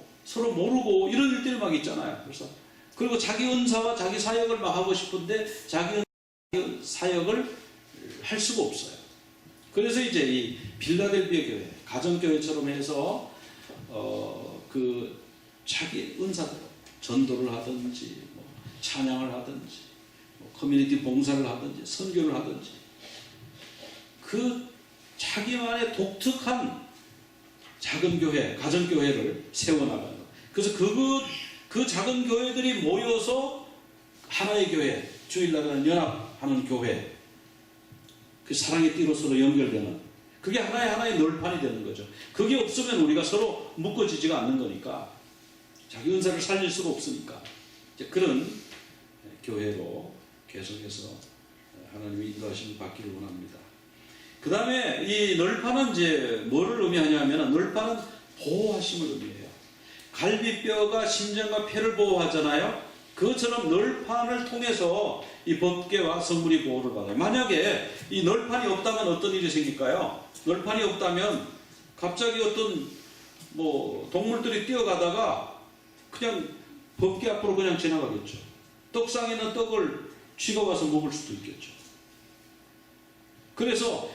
모르고 이런 일들이 막 있잖아요. 그리고 자기 은사와 자기 사역을 막 하고 싶은데 자기 사역을 할 수가 없어요. 그래서 이제 이 빌라델피아 교회, 가정교회처럼 해서 그 자기 은사대로 전도를 하든지 찬양을 하든지 커뮤니티 봉사를 하든지 선교를 하든지 그 자기만의 독특한 작은 교회, 가정교회를 세워나가는 거예요. 그래서 그 작은 교회들이 모여서 하나의 교회, 주일날은 연합하는 교회, 그 사랑의 띠로 서로 연결되는, 그게 하나의 널판이 되는 거죠. 그게 없으면 우리가 서로 묶어지지가 않는 거니까, 자기 은사를 살릴 수가 없으니까 이제 그런 교회로 계속해서 하나님의 인도하심을 받기를 원합니다. 그 다음에 이 널판은 이제 뭐를 의미하냐면, 널판은 보호하심을 의미해요. 갈비뼈가 심장과 폐를 보호하잖아요. 그것처럼 널판을 통해서 이 법궤와 성물이 보호를 받아요. 만약에 이 널판이 없다면 어떤 일이 생길까요? 널판이 없다면 갑자기 어떤 동물들이 뛰어가다가 그냥 법궤 앞으로 그냥 지나가겠죠. 떡상에는 떡을 쥐가 와서 먹을 수도 있겠죠. 그래서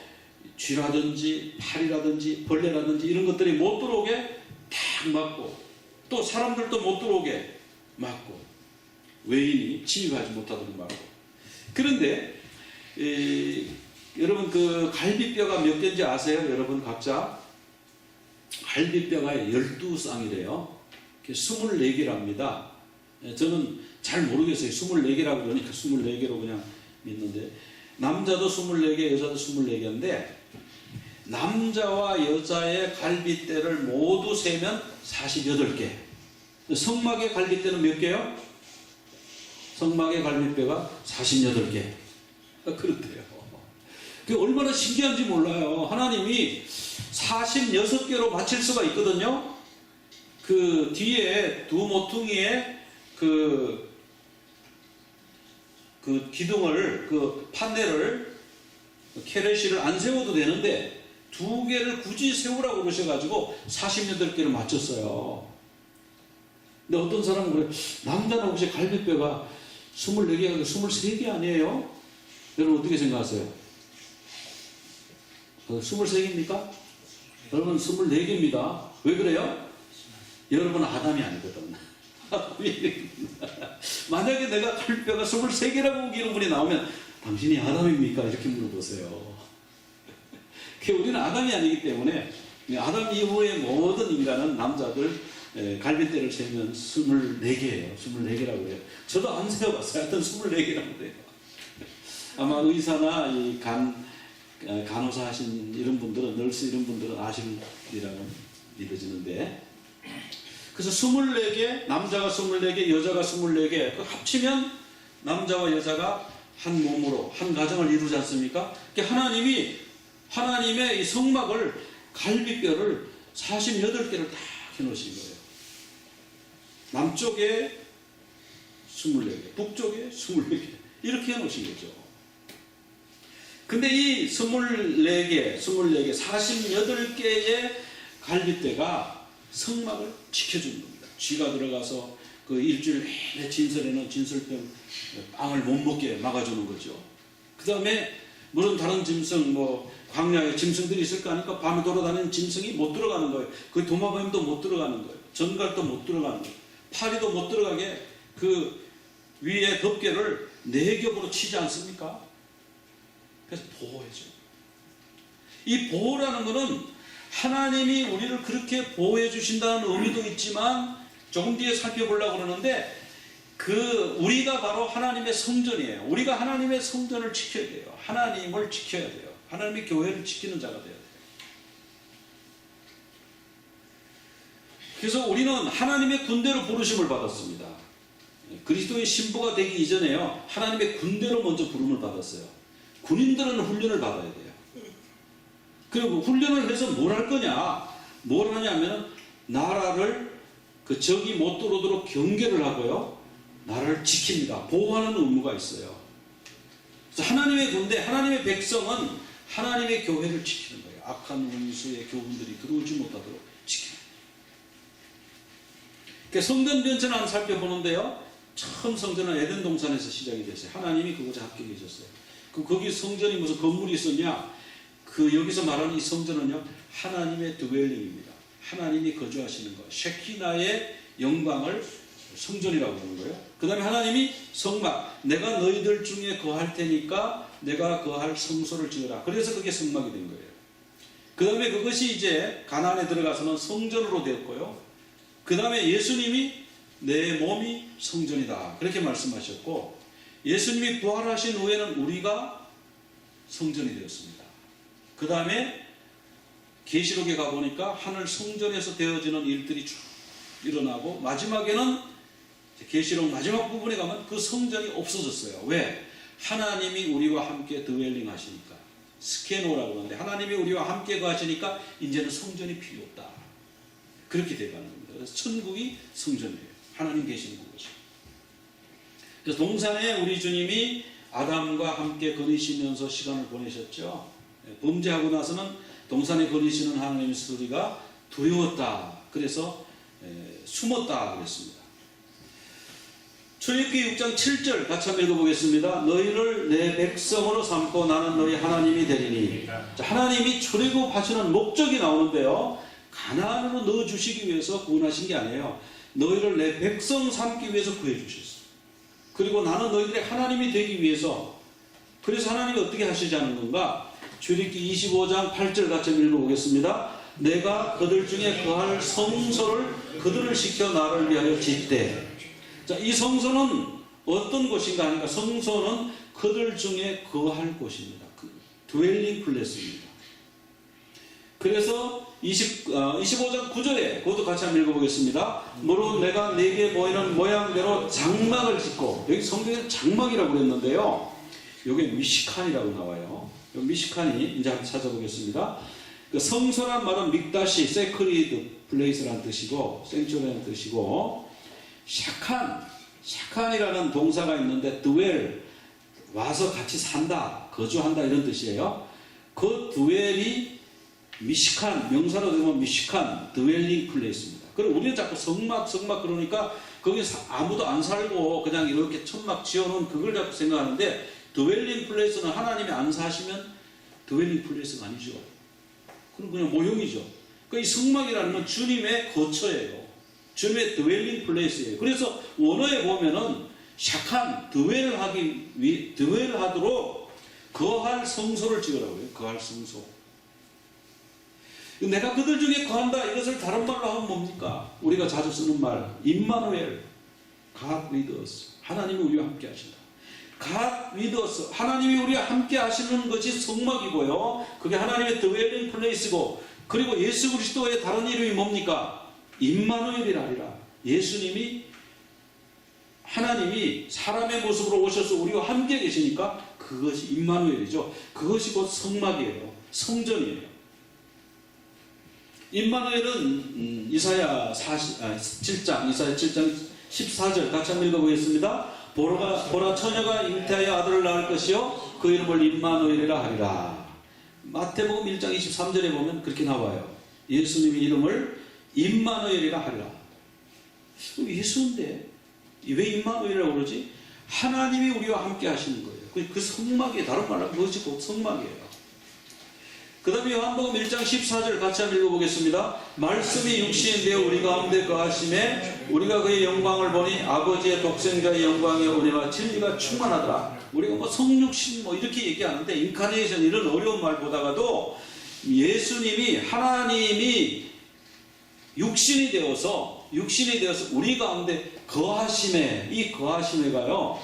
쥐라든지 팔이라든지 벌레라든지 이런 것들이 못 들어오게 탁 막고 또 사람들도 못 들어오게 막고 외인이 침입하지 못하도록 막고. 그런데 여러분 그 갈비뼈가 몇 개인지 아세요? 여러분 각자 갈비뼈가 12쌍이래요. 24개랍니다. 저는 잘 모르겠어요. 24개라고 그러니까 24개로 그냥 믿는데, 남자도 24개, 여자도 24개인데 남자와 여자의 갈비뼈를 모두 세면 48개. 성막의 갈비뼈는 몇 개요? 성막의 갈비뼈가 48개. 그렇대요. 그게 얼마나 신기한지 몰라요. 하나님이 46개로 바칠 수가 있거든요. 그 뒤에 두 모퉁이에 그 기둥을, 그 판넬을, 캐레시를 안 세워도 되는데 두 개를 굳이 세우라고 그러셔가지고 48개를 맞췄어요. 근데 어떤 사람은 그래, 남자는 혹시 갈비뼈가 24개가 23개 아니에요? 여러분 어떻게 생각하세요? 23개입니까? 여러분 24개입니다. 왜 그래요? 여러분은 아담이 아니거든. 만약에 내가 갈비뼈가 23개라고 기록문이 나오면 당신이 아담입니까? 이렇게 물어보세요. 우리는 아담이 아니기 때문에, 아담 이후의 모든 인간은 남자들 갈비뼈를 세면 24개예요. 24개라고 해요. 저도 안 세어봤어요. 하여튼 24개라고 해요. 아마 의사나 이 간호사 하신 이런 분들은, 널스 이런 분들은 아시리라고 믿어지는데, 그래서 24개, 남자가 24개, 여자가 24개, 합치면 남자와 여자가 한 몸으로 한 가정을 이루지 않습니까? 하나님의 이 성막을, 갈비뼈를 48개를 다 해놓으신 거예요. 남쪽에 24개, 북쪽에 24개, 이렇게 해놓으신 거죠. 근데 이 24개, 48개의 갈비뼈가 성막을 지켜주는 겁니다. 쥐가 들어가서 그 일주일 내내 진설에는 진설병 빵을 못 먹게 막아주는 거죠. 그 다음에 물론 다른 짐승, 광야에 짐승들이 있을 거 아니까 밤에 돌아다니는 짐승이 못 들어가는 거예요. 그 도마뱀도 못 들어가는 거예요. 전갈도 못 들어가는 거예요. 파리도 못 들어가게 그 위에 덮개를 4겹으로 치지 않습니까? 그래서 보호해줘. 이 보호라는 것은 하나님이 우리를 그렇게 보호해 주신다는 의미도 있지만, 조금 뒤에 살펴보려고 그러는데, 우리가 바로 하나님의 성전이에요. 우리가 하나님의 성전을 지켜야 돼요. 하나님을 지켜야 돼요. 하나님의 교회를 지키는 자가 돼야 돼요. 그래서 우리는 하나님의 군대로 부르심을 받았습니다. 그리스도의 신부가 되기 이전에요, 하나님의 군대로 먼저 부름을 받았어요. 군인들은 훈련을 받아야 돼요. 그리고 훈련을 해서 뭘 할 거냐? 뭘 하냐면 나라를 그 적이 못 들어오도록 경계를 하고요, 나라를 지킵니다. 보호하는 의무가 있어요. 그래서 하나님의 군대, 하나님의 백성은 하나님의 교회를 지키는 거예요. 악한 원수의 교훈들이 들어오지 못하도록 지키는 거예요. 그러니까 성전 변천을 한번 살펴보는데요, 처음 성전은 에덴 동산에서 시작이 됐어요. 하나님이 그곳에 합격해주셨어요. 거기 성전이 무슨 건물이 있었냐? 여기서 말하는 이 성전은요, 하나님의 드웰링입니다. 하나님이 거주하시는 거, 셰키나의 영광을 성전이라고 하는 거예요. 그 다음에 하나님이 성막, 내가 너희들 중에 거할 테니까 내가 거할 성소를 지어라. 그래서 그게 성막이 된 거예요. 그 다음에 그것이 이제 가나안에 들어가서는 성전으로 되었고요. 그 다음에 예수님이 내 몸이 성전이다, 그렇게 말씀하셨고, 예수님이 부활하신 후에는 우리가 성전이 되었습니다. 그 다음에 계시록에 가보니까 하늘 성전에서 되어지는 일들이 쭉 일어나고, 마지막에는 계시록 마지막 부분에 가면 그 성전이 없어졌어요. 왜? 하나님이 우리와 함께 드웰링 하시니까. 스케노라고 하는데, 하나님이 우리와 함께 거하시니까 이제는 성전이 필요 없다, 그렇게 되어가는 겁니다. 그래서 천국이 성전이에요. 하나님 계시는 곳이죠. 그래서 동산에 우리 주님이 아담과 함께 거니시면서 시간을 보내셨죠. 범죄하고 나서는 동산에 거니시는 하나님의 소리가 두려웠다, 그래서 숨었다 그랬습니다. 출애굽기 6장 7절 같이 한번 읽어보겠습니다. 너희를 내 백성으로 삼고 나는 너희 하나님이 되리니. 자, 하나님이 출애굽하시는 목적이 나오는데요, 가나안으로 넣어주시기 위해서 구원하신 게 아니에요. 너희를 내 백성 삼기 위해서 구해주셨어. 그리고 나는 너희들의 하나님이 되기 위해서. 그래서 하나님이 어떻게 하시자는 건가? 출애굽기 25장 8절 같이 읽어보겠습니다. 내가 그들 중에 거할 성소를 그들을 시켜 나를 위하여 짓되. 자, 이 성소는 어떤 곳인가 하니까 성소는 그들 중에 거할 곳입니다. 드웰링 플레이스입니다. 그래서 25장 9절에 그것도 같이 한번 읽어보겠습니다. 무릇 내가 네게 보이는 모양대로 장막을 짓고, 여기 성경에 장막이라고 그랬는데요, 여기 미시칸이라고 나와요. 미시칸이 이제 한번 찾아보겠습니다. 그 성소란 말은 믹다시, 세크리드 플레이스라는 뜻이고, 생츄리라는 뜻이고, 샤칸이라는 동사가 있는데 드웰, 와서 같이 산다, 거주한다 이런 뜻이에요. 그 드웰이 미시칸, 명사로 되면 미시칸, 드웰링 플레이스입니다. 그럼 우리는 자꾸 성막 그러니까 거기서 아무도 안 살고 그냥 이렇게 천막 지어놓은 그걸 자꾸 생각하는데, 드웰링 플레이스는 하나님이 안 사시면 드웰링 플레이스가 아니죠. 그럼 그냥 모형이죠. 그 이 성막이라는 건 주님의 거처예요. 주님의 드웰링 플레이스예요. 그래서 원어에 보면은 샤칸, 드웰하도록 거할 성소를 지으라고 해요. 거할 성소. 내가 그들 중에 거한다, 이것을 다른 말로 하면 뭡니까? 우리가 자주 쓰는 말, 임마누엘, God with us. 하나님이 우리와 함께 하신다. God with us. 하나님이 우리와 함께 하시는 것이 성막이고요. 그게 하나님의 드웰링 플레이스고, 그리고 예수 그리스도의 다른 이름이 뭡니까? 임마누엘이라 하리라. 예수님이, 하나님이 사람의 모습으로 오셔서 우리와 함께 계시니까 그것이 임마누엘이죠. 그것이 곧 성막이에요. 성전이에요. 임마누엘은 이사야 7장 14절 같이 한번 읽어보겠습니다. 보라 처녀가 잉태하여 아들을 낳을 것이요 그 이름을 임마누엘이라 하리라. 마태복음 1장 23절에 보면 그렇게 나와요. 예수님의 이름을 임마누엘이라 하리라. 예수인데 왜 임마누엘이라고 그러지? 하나님이 우리와 함께 하시는 거예요. 그 성막이, 다른 말로 그것이 곧 성막이에요. 그 다음에 요한복음 1장 14절 같이 한번 읽어보겠습니다. 말씀이 육신이 되어 우리 가운데 거하심에 우리가 그의 영광을 보니 아버지의 독생자의 영광의 은혜와 진리가 충만하더라. 우리가 뭐 성육신 뭐 이렇게 얘기하는데, 인카네이션 이런 어려운 말보다가도 예수님이, 하나님이 육신이 되어서 우리 가운데 거하심에, 이 거하심에가요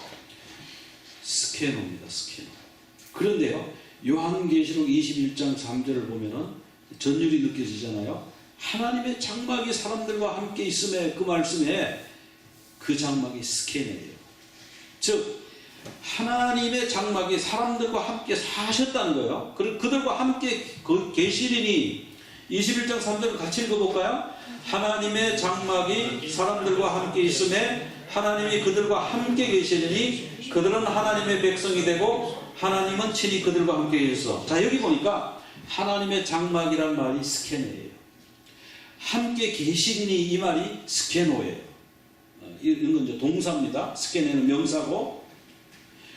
스케노입니다. 스케노. 그런데요, 요한계시록 21장 3절을 보면은 전율이 느껴지잖아요. 하나님의 장막이 사람들과 함께 있음에, 그 말씀에 그 장막이 스케네예요. 즉 하나님의 장막이 사람들과 함께 사셨다는 거예요. 그들과 함께 계시리니, 21장 3절을 같이 읽어볼까요? 하나님의 장막이 사람들과 함께 있음에 하나님이 그들과 함께 계시리니 그들은 하나님의 백성이 되고 하나님은 친히 그들과 함께 계셔서. 자, 여기 보니까 하나님의 장막이란 말이 스케노예요. 함께 계시리니 이 말이 스케노예요. 이런 건 이제 동사입니다. 스케노는 명사고,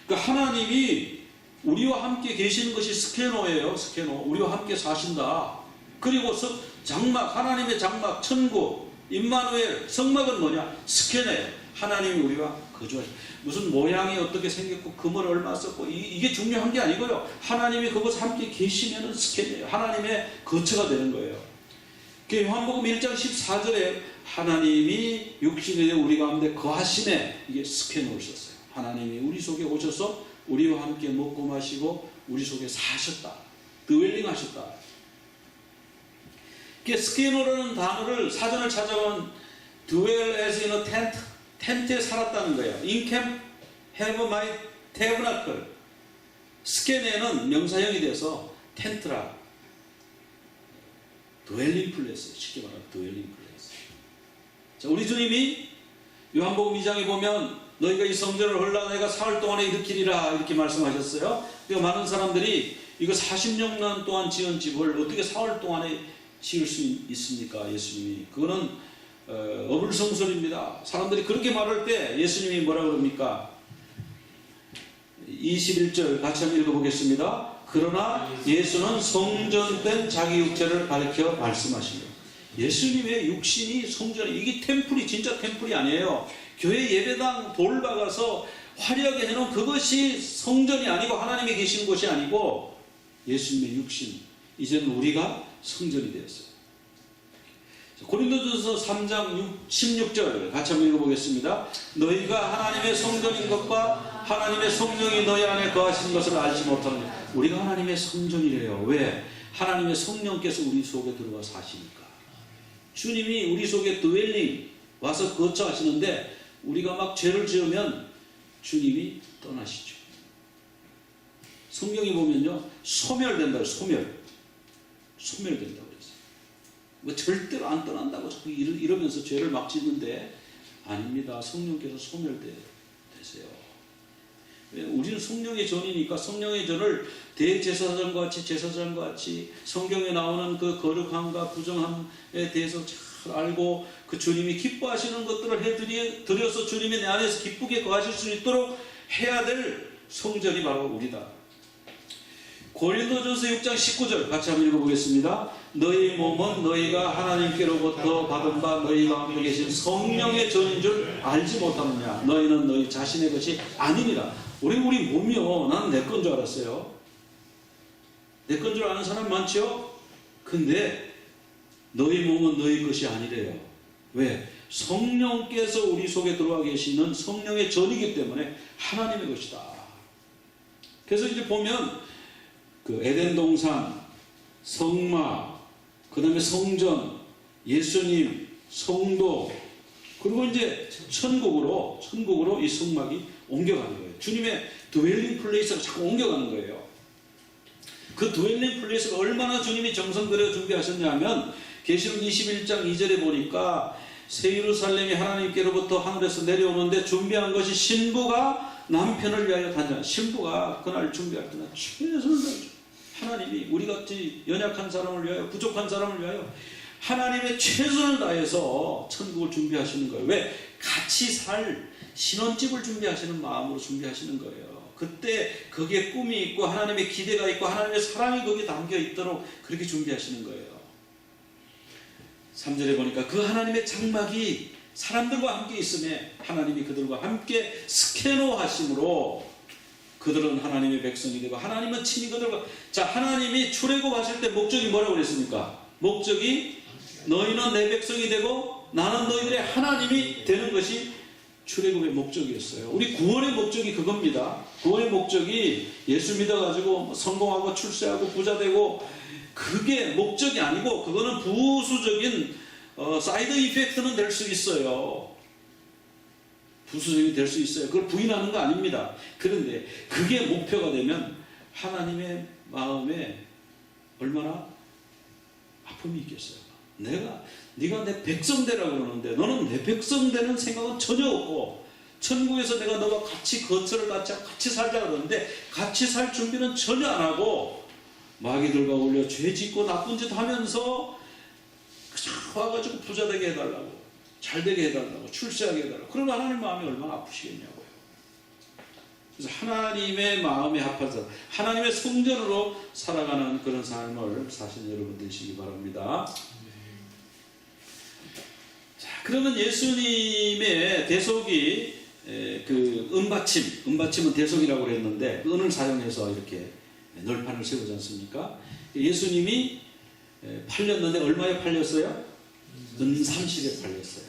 그 하나님이 우리와 함께 계시는 것이 스케노예요. 스케노. 우리와 함께 사신다. 그리고 장막, 하나님의 장막, 천국, 임마누엘, 성막은 뭐냐? 스케네예요. 하나님이 우리와 거주하시. 무슨 모양이 어떻게 생겼고 금을 얼마 썼고 이게 중요한 게 아니고요. 하나님이 그곳에 함께 계시면은 스케네예요. 하나님의 거처가 되는 거예요. 요한복음 1장 14절에 하나님이 육신에 우리 가운데 거하심에, 이게 스케노를 썼어요. 하나님이 우리 속에 오셔서 우리와 함께 먹고 마시고 우리 속에 사셨다. 드웰링 하셨다. 스케노라는 단어를 사전을 찾아보면 dwell as in a tent, 텐트에 살았다는 거예요. In camp, have my tabernacle. 스케네는 명사형이 돼서 텐트라, dwelling place, 쉽게 말하면 dwelling place. 자, 우리 주님이 요한복음 2장에 보면 너희가 이 성전을 헐라 내가 사흘 동안에 일으키리라 이렇게 말씀하셨어요. 그러니까 많은 사람들이 이거 40년 동안 지은 집을 어떻게 사흘 동안에 지을 수 있습니까? 예수님이. 그거는 어불성설입니다. 사람들이 그렇게 말할 때 예수님이 뭐라 그럽니까? 21절 같이 한번 읽어보겠습니다. 그러나 예수는 성전된 자기 육체를 가리켜 말씀하십니다. 예수님의 육신이 성전이, 이게 템플이 진짜 템플이 아니에요. 교회 예배당 돌 박아서 화려하게 해놓은 그것이 성전이 아니고 하나님이 계신 곳이 아니고 예수님의 육신, 이제는 우리가 성전이 되었어요. 고린도전서 3장 16절 같이 한번 읽어보겠습니다. 너희가 하나님의 성전인 것과 하나님의 성령이 너희 안에 거하신 것을 알지 못하느냐. 우리가 하나님의 성전이래요. 왜? 하나님의 성령께서 우리 속에 들어와 사시니까. 주님이 우리 속에 드웰링 와서 거처하시는데 우리가 막 죄를 지으면 주님이 떠나시죠. 성경에 보면요, 소멸된다고, 소멸된다고 그랬어요. 뭐 절대로 안 떠난다고 자꾸 이러면서 죄를 막 짓는데 아닙니다. 성령께서 소멸되세요. 우리는 성령의 전이니까 성령의 전을 대제사장과 같이, 제사장과 같이 성경에 나오는 그 거룩함과 부정함에 대해서 잘 알고 그 주님이 기뻐하시는 것들을 해드려서 주님이 내 안에서 기쁘게 거하실 수 있도록 해야 될 성전이 바로 우리다. 고린도전서 6장 19절 같이 한번 읽어보겠습니다. 너희 몸은 너희가 하나님께로부터 받은 바 너희 가운데 계신 성령의 전인 줄 알지 못하느냐. 너희는 너희 자신의 것이 아니니라. 우리 몸이요, 나는 내 건 줄 알았어요. 내 건 줄 아는 사람 많죠? 근데 너희 몸은 너희 것이 아니래요. 왜? 성령께서 우리 속에 들어와 계시는 성령의 전이기 때문에 하나님의 것이다. 그래서 이제 보면 그 에덴 동산, 성막, 그 다음에 성전, 예수님, 성도, 그리고 이제 천국으로 이 성막이 옮겨가는 거예요. 주님의 드웰링 플레이스가 자꾸 옮겨가는 거예요. 그 드웰링 플레이스가 얼마나 주님이 정성들여 준비하셨냐면 계시록 21장 2절에 보니까 새 예루살렘이 하나님께로부터 하늘에서 내려오는데 준비한 것이 신부가 남편을 위하여 단장. 신부가 그날 준비할 때는 최선을 다하죠. 하나님이 우리같이 연약한 사람을 위하여, 부족한 사람을 위하여 하나님의 최선을 다해서 천국을 준비하시는 거예요. 왜? 같이 살 신혼집을 준비하시는 마음으로 준비하시는 거예요. 그때 거기에 꿈이 있고 하나님의 기대가 있고 하나님의 사랑이 거기에 담겨 있도록 그렇게 준비하시는 거예요. 3절에 보니까 그 하나님의 장막이 사람들과 함께 있음에 하나님이 그들과 함께 스케노하심으로 그들은 하나님의 백성이 되고 하나님은 친히 그들과. 자, 하나님이 출애굽하실 때 목적이 뭐라고 그랬습니까? 목적이 너희는 내 백성이 되고 나는 너희들의 하나님이 되는 것이 출애굽의 목적이었어요. 우리 구원의 목적이 그겁니다. 구원의 목적이 예수 믿어가지고 성공하고 출세하고 부자 되고 그게 목적이 아니고 그거는 부수적인 사이드 이펙트는 될 수 있어요. 부수적이 될 수 있어요. 그걸 부인하는 거 아닙니다. 그런데 그게 목표가 되면 하나님의 마음에 얼마나 아픔이 있겠어요. 네가 내 백성 되라고 그러는데 너는 내 백성 되는 생각은 전혀 없고 천국에서 내가 너와 같이 거처를 같이 살자 그러는데 같이 살 준비는 전혀 안 하고 마귀들과 어울려 죄 짓고 나쁜 짓 하면서 와가지고 부자 되게 해달라고, 잘 되게 해달라고, 출세하게 해달라고. 그러면 하나님 마음이 얼마나 아프시겠냐고요. 그래서 하나님의 마음에 합한 사람, 하나님의 성전으로 살아가는 그런 삶을 사시는 여러분 되시기 바랍니다. 자, 그러면 예수님의 대속이 그 은받침은 대속이라고 그랬는데 은을 사용해서 이렇게 널판을 세우지 않습니까? 예수님이 팔렸는데 얼마에 팔렸어요? 은 30에 팔렸어요.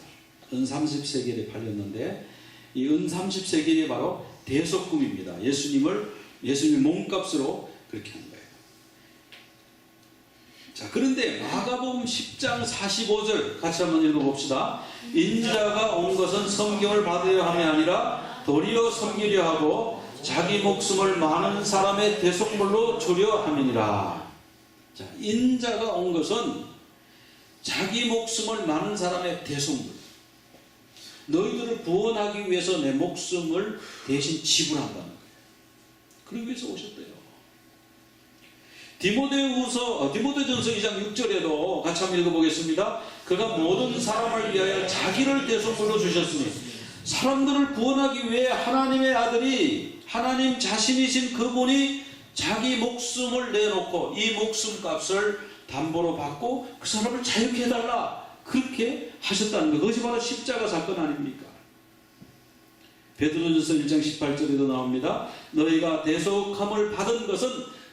은 30세겔에 팔렸는데 이 은 30세겔이 바로 대속금입니다. 예수님의 몸값으로 그렇게 한 거예요. 자, 그런데 마가복음 10장 45절 같이 한번 읽어봅시다. 인자가 온 것은 성경을 받으려 함이 아니라 도리어 섬기려 하고 자기 목숨을 많은 사람의 대속물로 주려 함이니라. 자, 인자가 온 것은 자기 목숨을 많은 사람의 대속물. 너희들을 구원하기 위해서 내 목숨을 대신 지불한다는 거예요. 그러기 위해서 오셨대요. 디모데전서 2장 6절에도 같이 한번 읽어보겠습니다. 그가 모든 사람을 위하여 자기를 대속물로 주셨으니 사람들을 구원하기 위해 하나님의 아들이 하나님 자신이신 그분이 자기 목숨을 내놓고 이 목숨값을 담보로 받고 그 사람을 자유케 해달라, 그렇게 하셨다는 거. 그것이 바로 십자가 사건 아닙니까? 베드로전서 1장 18절에도 나옵니다. 너희가 대속함을 받은 것은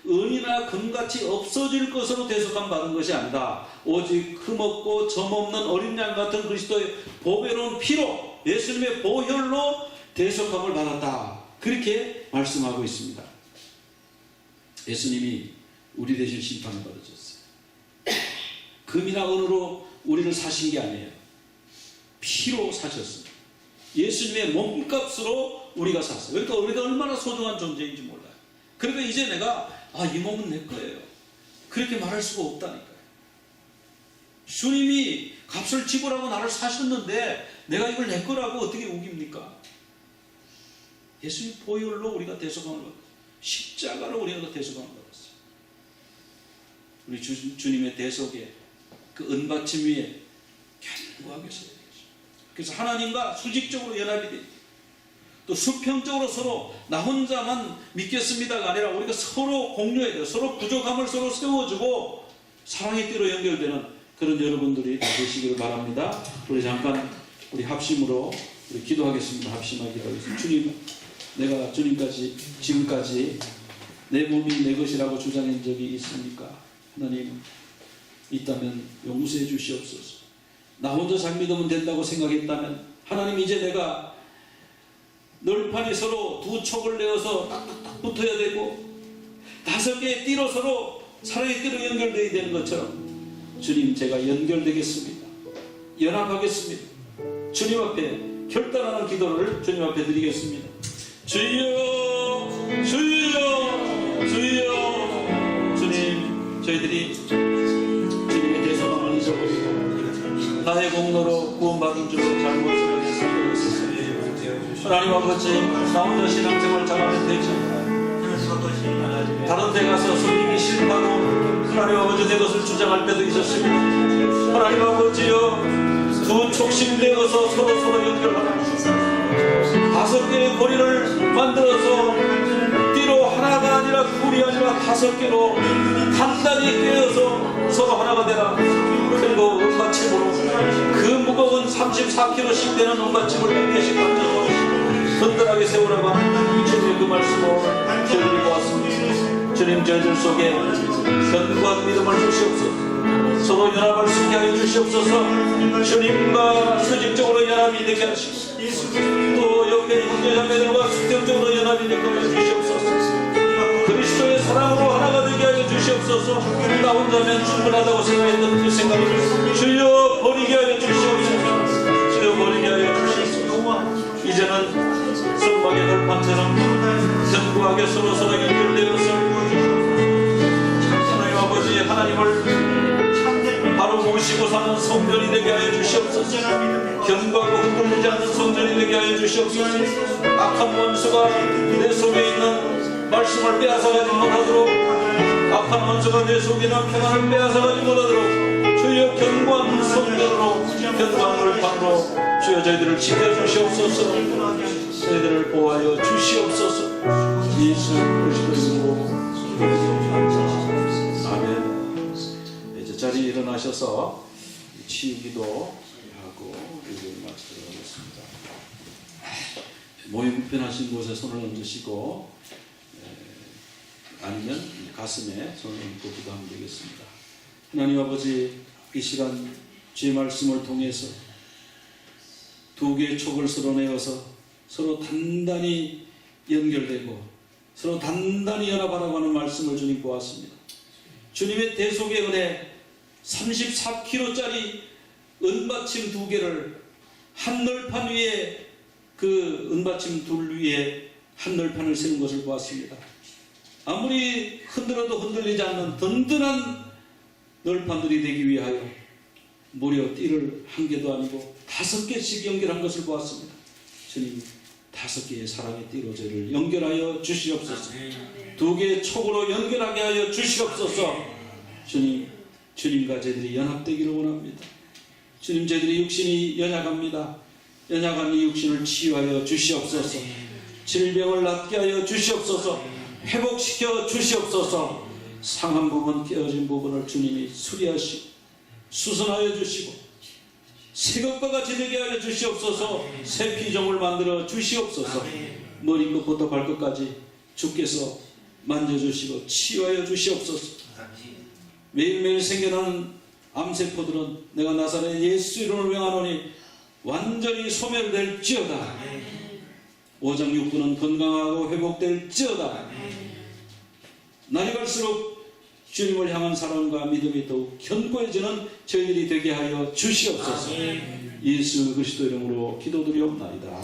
은이나 금같이 없어질 것으로 대속함 받은 것이 아니다. 오직 흠없고 점없는 어린 양 같은 그리스도의 보배로운 피로, 예수님의 보혈로 대속함을 받았다, 그렇게 말씀하고 있습니다. 예수님이 우리 대신 심판을 받으셨어요. 금이나 은으로 우리를 사신 게 아니에요. 피로 사셨습니다. 예수님의 몸값으로 우리가 샀어요. 그러니까 우리가 얼마나 소중한 존재인지 몰라요. 그러니까 이제 내가 이 몸은 내 거예요, 그렇게 말할 수가 없다니까요. 주님이 값을 지불하고 나를 사셨는데 내가 이걸 내 거라고 어떻게 우깁니까? 예수님 보혈로 우리가 대속함을 받았어요. 십자가로 우리가 대속함을 받았어요. 우리 주님의 대속에 그 은받침 위에 견고하게 서야 되죠. 그래서 하나님과 수직적으로 연합이 됩니다. 또 수평적으로 서로 나 혼자만 믿겠습니다가 아니라 우리가 서로 공유해야 돼요. 서로 부족함을 서로 세워주고 사랑의 띠로 연결되는 그런 여러분들이 되시기를 바랍니다. 우리 잠깐 우리 합심으로 우리 기도하겠습니다. 합심하게 기도하겠습니다. 주님, 내가 주님까지 지금까지 내 몸이 내 것이라고 주장한 적이 있습니까? 하나님, 있다면 용서해 주시옵소서. 나 혼자 잘 믿으면 된다고 생각했다면 하나님, 이제 내가 널판이 서로 두 촉을 내어서 딱딱딱 붙어야 되고 5개의 띠로 서로 사랑의 띠로 연결되어야 되는 것처럼 주님, 제가 연결되겠습니다. 연합하겠습니다. 주님 앞에 결단하는 기도를 주님 앞에 드리겠습니다. 주여, 주여, 주여. 주님, 저희들이 주님의 대속함을 잊어버리고 나의 공로로 구원받은 줄로 잘못을 했습니다. 하나님 아버지, 나 혼자 신앙생활 잘하면 되지, 다른 데 가서 섬기기 싫다고 하나님 아버지 내 것을 주장할 때도 있었습니다. 하나님 아버지여, 두 촉씩 내어서 서로 연결하라. 5개의 고리를 만들어서 띠로 하나가 아니라 둘이 아니라 5개로 단단히 꿰어서 서로 하나가 되라. 그리고 은받침으로 그 무거운 34kg씩 되는 은받침을 100개씩 던져서 든든하게 세우라고 하는 주님의 그 말씀으로 저희들이 보았습니다. 주님, 저희들 속에 견고한 믿음을 주시옵소서. 서로 연합할 수 있게 하여 주시옵소서. 주님과 수직적으로 연합이 되게 하시고 또 옆에 형제자매들과 수평적으로 연합이 되게 하여 주시옵소서. 그리스도의 사랑으로 하나가 되게 하여 주시옵소서. 나 혼자면 충분하다고 생각했던 그 생각을 주여 버리게 하여 주시옵소서. 주여 버리게 하여 주시옵소서. 이제는 성막의 널판처럼 견고하게 서로 연결되어서 하나님 아버지, 하나님을 바로 모시고 사는 성전이 되게 하여 주시옵소서. 견고하고 흔들리지 않는 성전이 되게 하여 주시옵소서. 악한 원수가 내 속에 있는 말씀을 빼앗아가지 못하도록, 악한 원수가 내 속에 있는 평안을 빼앗아가지 못하도록 주여 견고한 성전으로, 견고한 물판으로 주여 저희들을 지켜주시옵소서. 저희들을 보호하여 주시옵소서. 예수 그리스도의 아멘. 이제 자리에 일어나셔서 치유기도 하고 기도를 마치도록 하겠습니다. 모임 불편하신 곳에 손을 얹으시고 아니면 가슴에 손을 얹고 기도하면 되겠습니다. 하나님 아버지, 이 시간 주의 말씀을 통해서 2개의 촉을 서로 서로 단단히 연결되고 서로 단단히 연합하라고 하는 말씀을 주님 보았습니다. 주님의 대속의 은혜, 34kg짜리 은받침 2개를 한 널판 위에, 그 은받침 둘 위에 한 널판을 세운 것을 보았습니다. 아무리 흔들어도 흔들리지 않는 든든한 널판들이 되기 위하여 무려 띠를 1개도 아니고 5개씩 연결한 것을 보았습니다. 주님, 5개의 사랑의 띠로 저를 연결하여 주시옵소서. 2개의 촉으로 연결하게 하여 주시옵소서. 주님, 주님과 저희들이 연합되기를 원합니다. 주님, 저희들이 육신이 연약합니다. 연약한 이 육신을 치유하여 주시옵소서. 질병을 낫게 하여 주시옵소서. 회복시켜 주시옵소서. 상한 부분, 깨어진 부분을 주님이 수리하시고 수선하여 주시고 새 것과 같이 되게 하여 주시옵소서. 새 피조물 만들어 주시옵소서. 머리끝부터 발끝까지 주께서 만져주시고 치유하여 주시옵소서. 매일매일 생겨나는 암세포들은 내가 나사렛 예수 이름을 명하노니 완전히 소멸될지어다. 오장육부는 건강하고 회복될지어다. 날이 갈수록 주님을 향한 사랑과 믿음이 더욱 견고해지는 저희들이 되게 하여 주시옵소서. 예수 그리스도 이름으로 기도드리옵나이다.